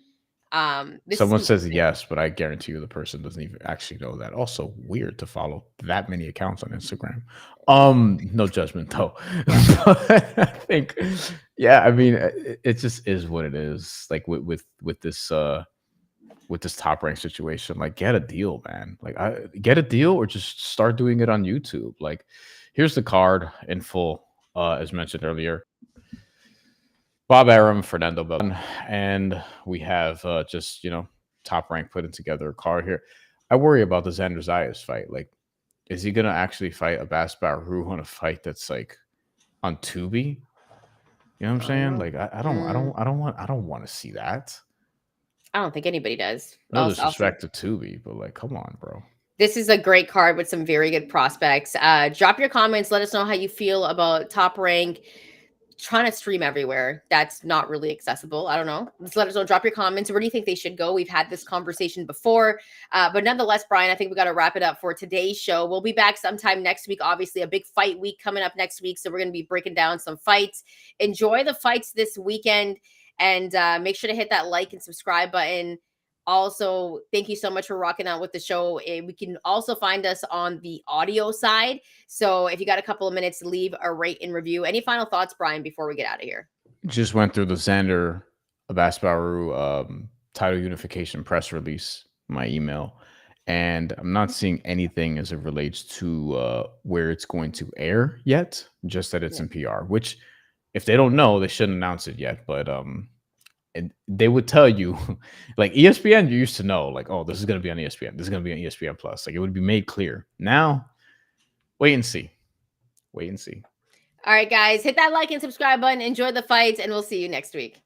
Someone says yes, but I guarantee you the person doesn't even actually know that. Also, weird to follow that many accounts on Instagram. No judgment though. I think, yeah, I mean, it just is what it is. Like with this Top Rank situation, like, get a deal, man. Like, get a deal, or just start doing it on YouTube. Like, here's the card in full, as mentioned earlier. Bob Arum, Fernando Beltran, and we have just Top Rank putting together a card here. I worry about the Xander Zayas fight. Like, is he gonna actually fight Abass Baraou on a fight that's like on Tubi? You know what I'm saying? Like, I don't want to see that. I don't think anybody does. No disrespect to Tubi, but like, come on, bro. This is a great card with some very good prospects. Drop your comments. Let us know how you feel about Top Rank trying to stream everywhere. That's not really accessible. I don't know. Just let us know. Drop your comments. Where do you think they should go? We've had this conversation before, but nonetheless, Bryan, I think we got to wrap it up for today's show. We'll be back sometime next week. Obviously, a big fight week coming up next week, so we're going to be breaking down some fights. Enjoy the fights this weekend, and make sure to hit that like and subscribe button. Also, thank you so much for rocking out with the show. We can also find us on the audio side. So if you got a couple of minutes, leave a rate and review. Any final thoughts, Bryan, before we get out of here? Just went through the Xander Abass Baraou title unification press release, my email, and I'm not seeing anything as it relates to where it's going to air yet, just that it's in PR, which if they don't know, they shouldn't announce it yet. But and they would tell you, like ESPN, you used to know, like, oh, this is going to be on ESPN. This is going to be on ESPN Plus. Like, it would be made clear. Now, wait and see. Wait and see. All right, guys, hit that like and subscribe button. Enjoy the fights, and we'll see you next week.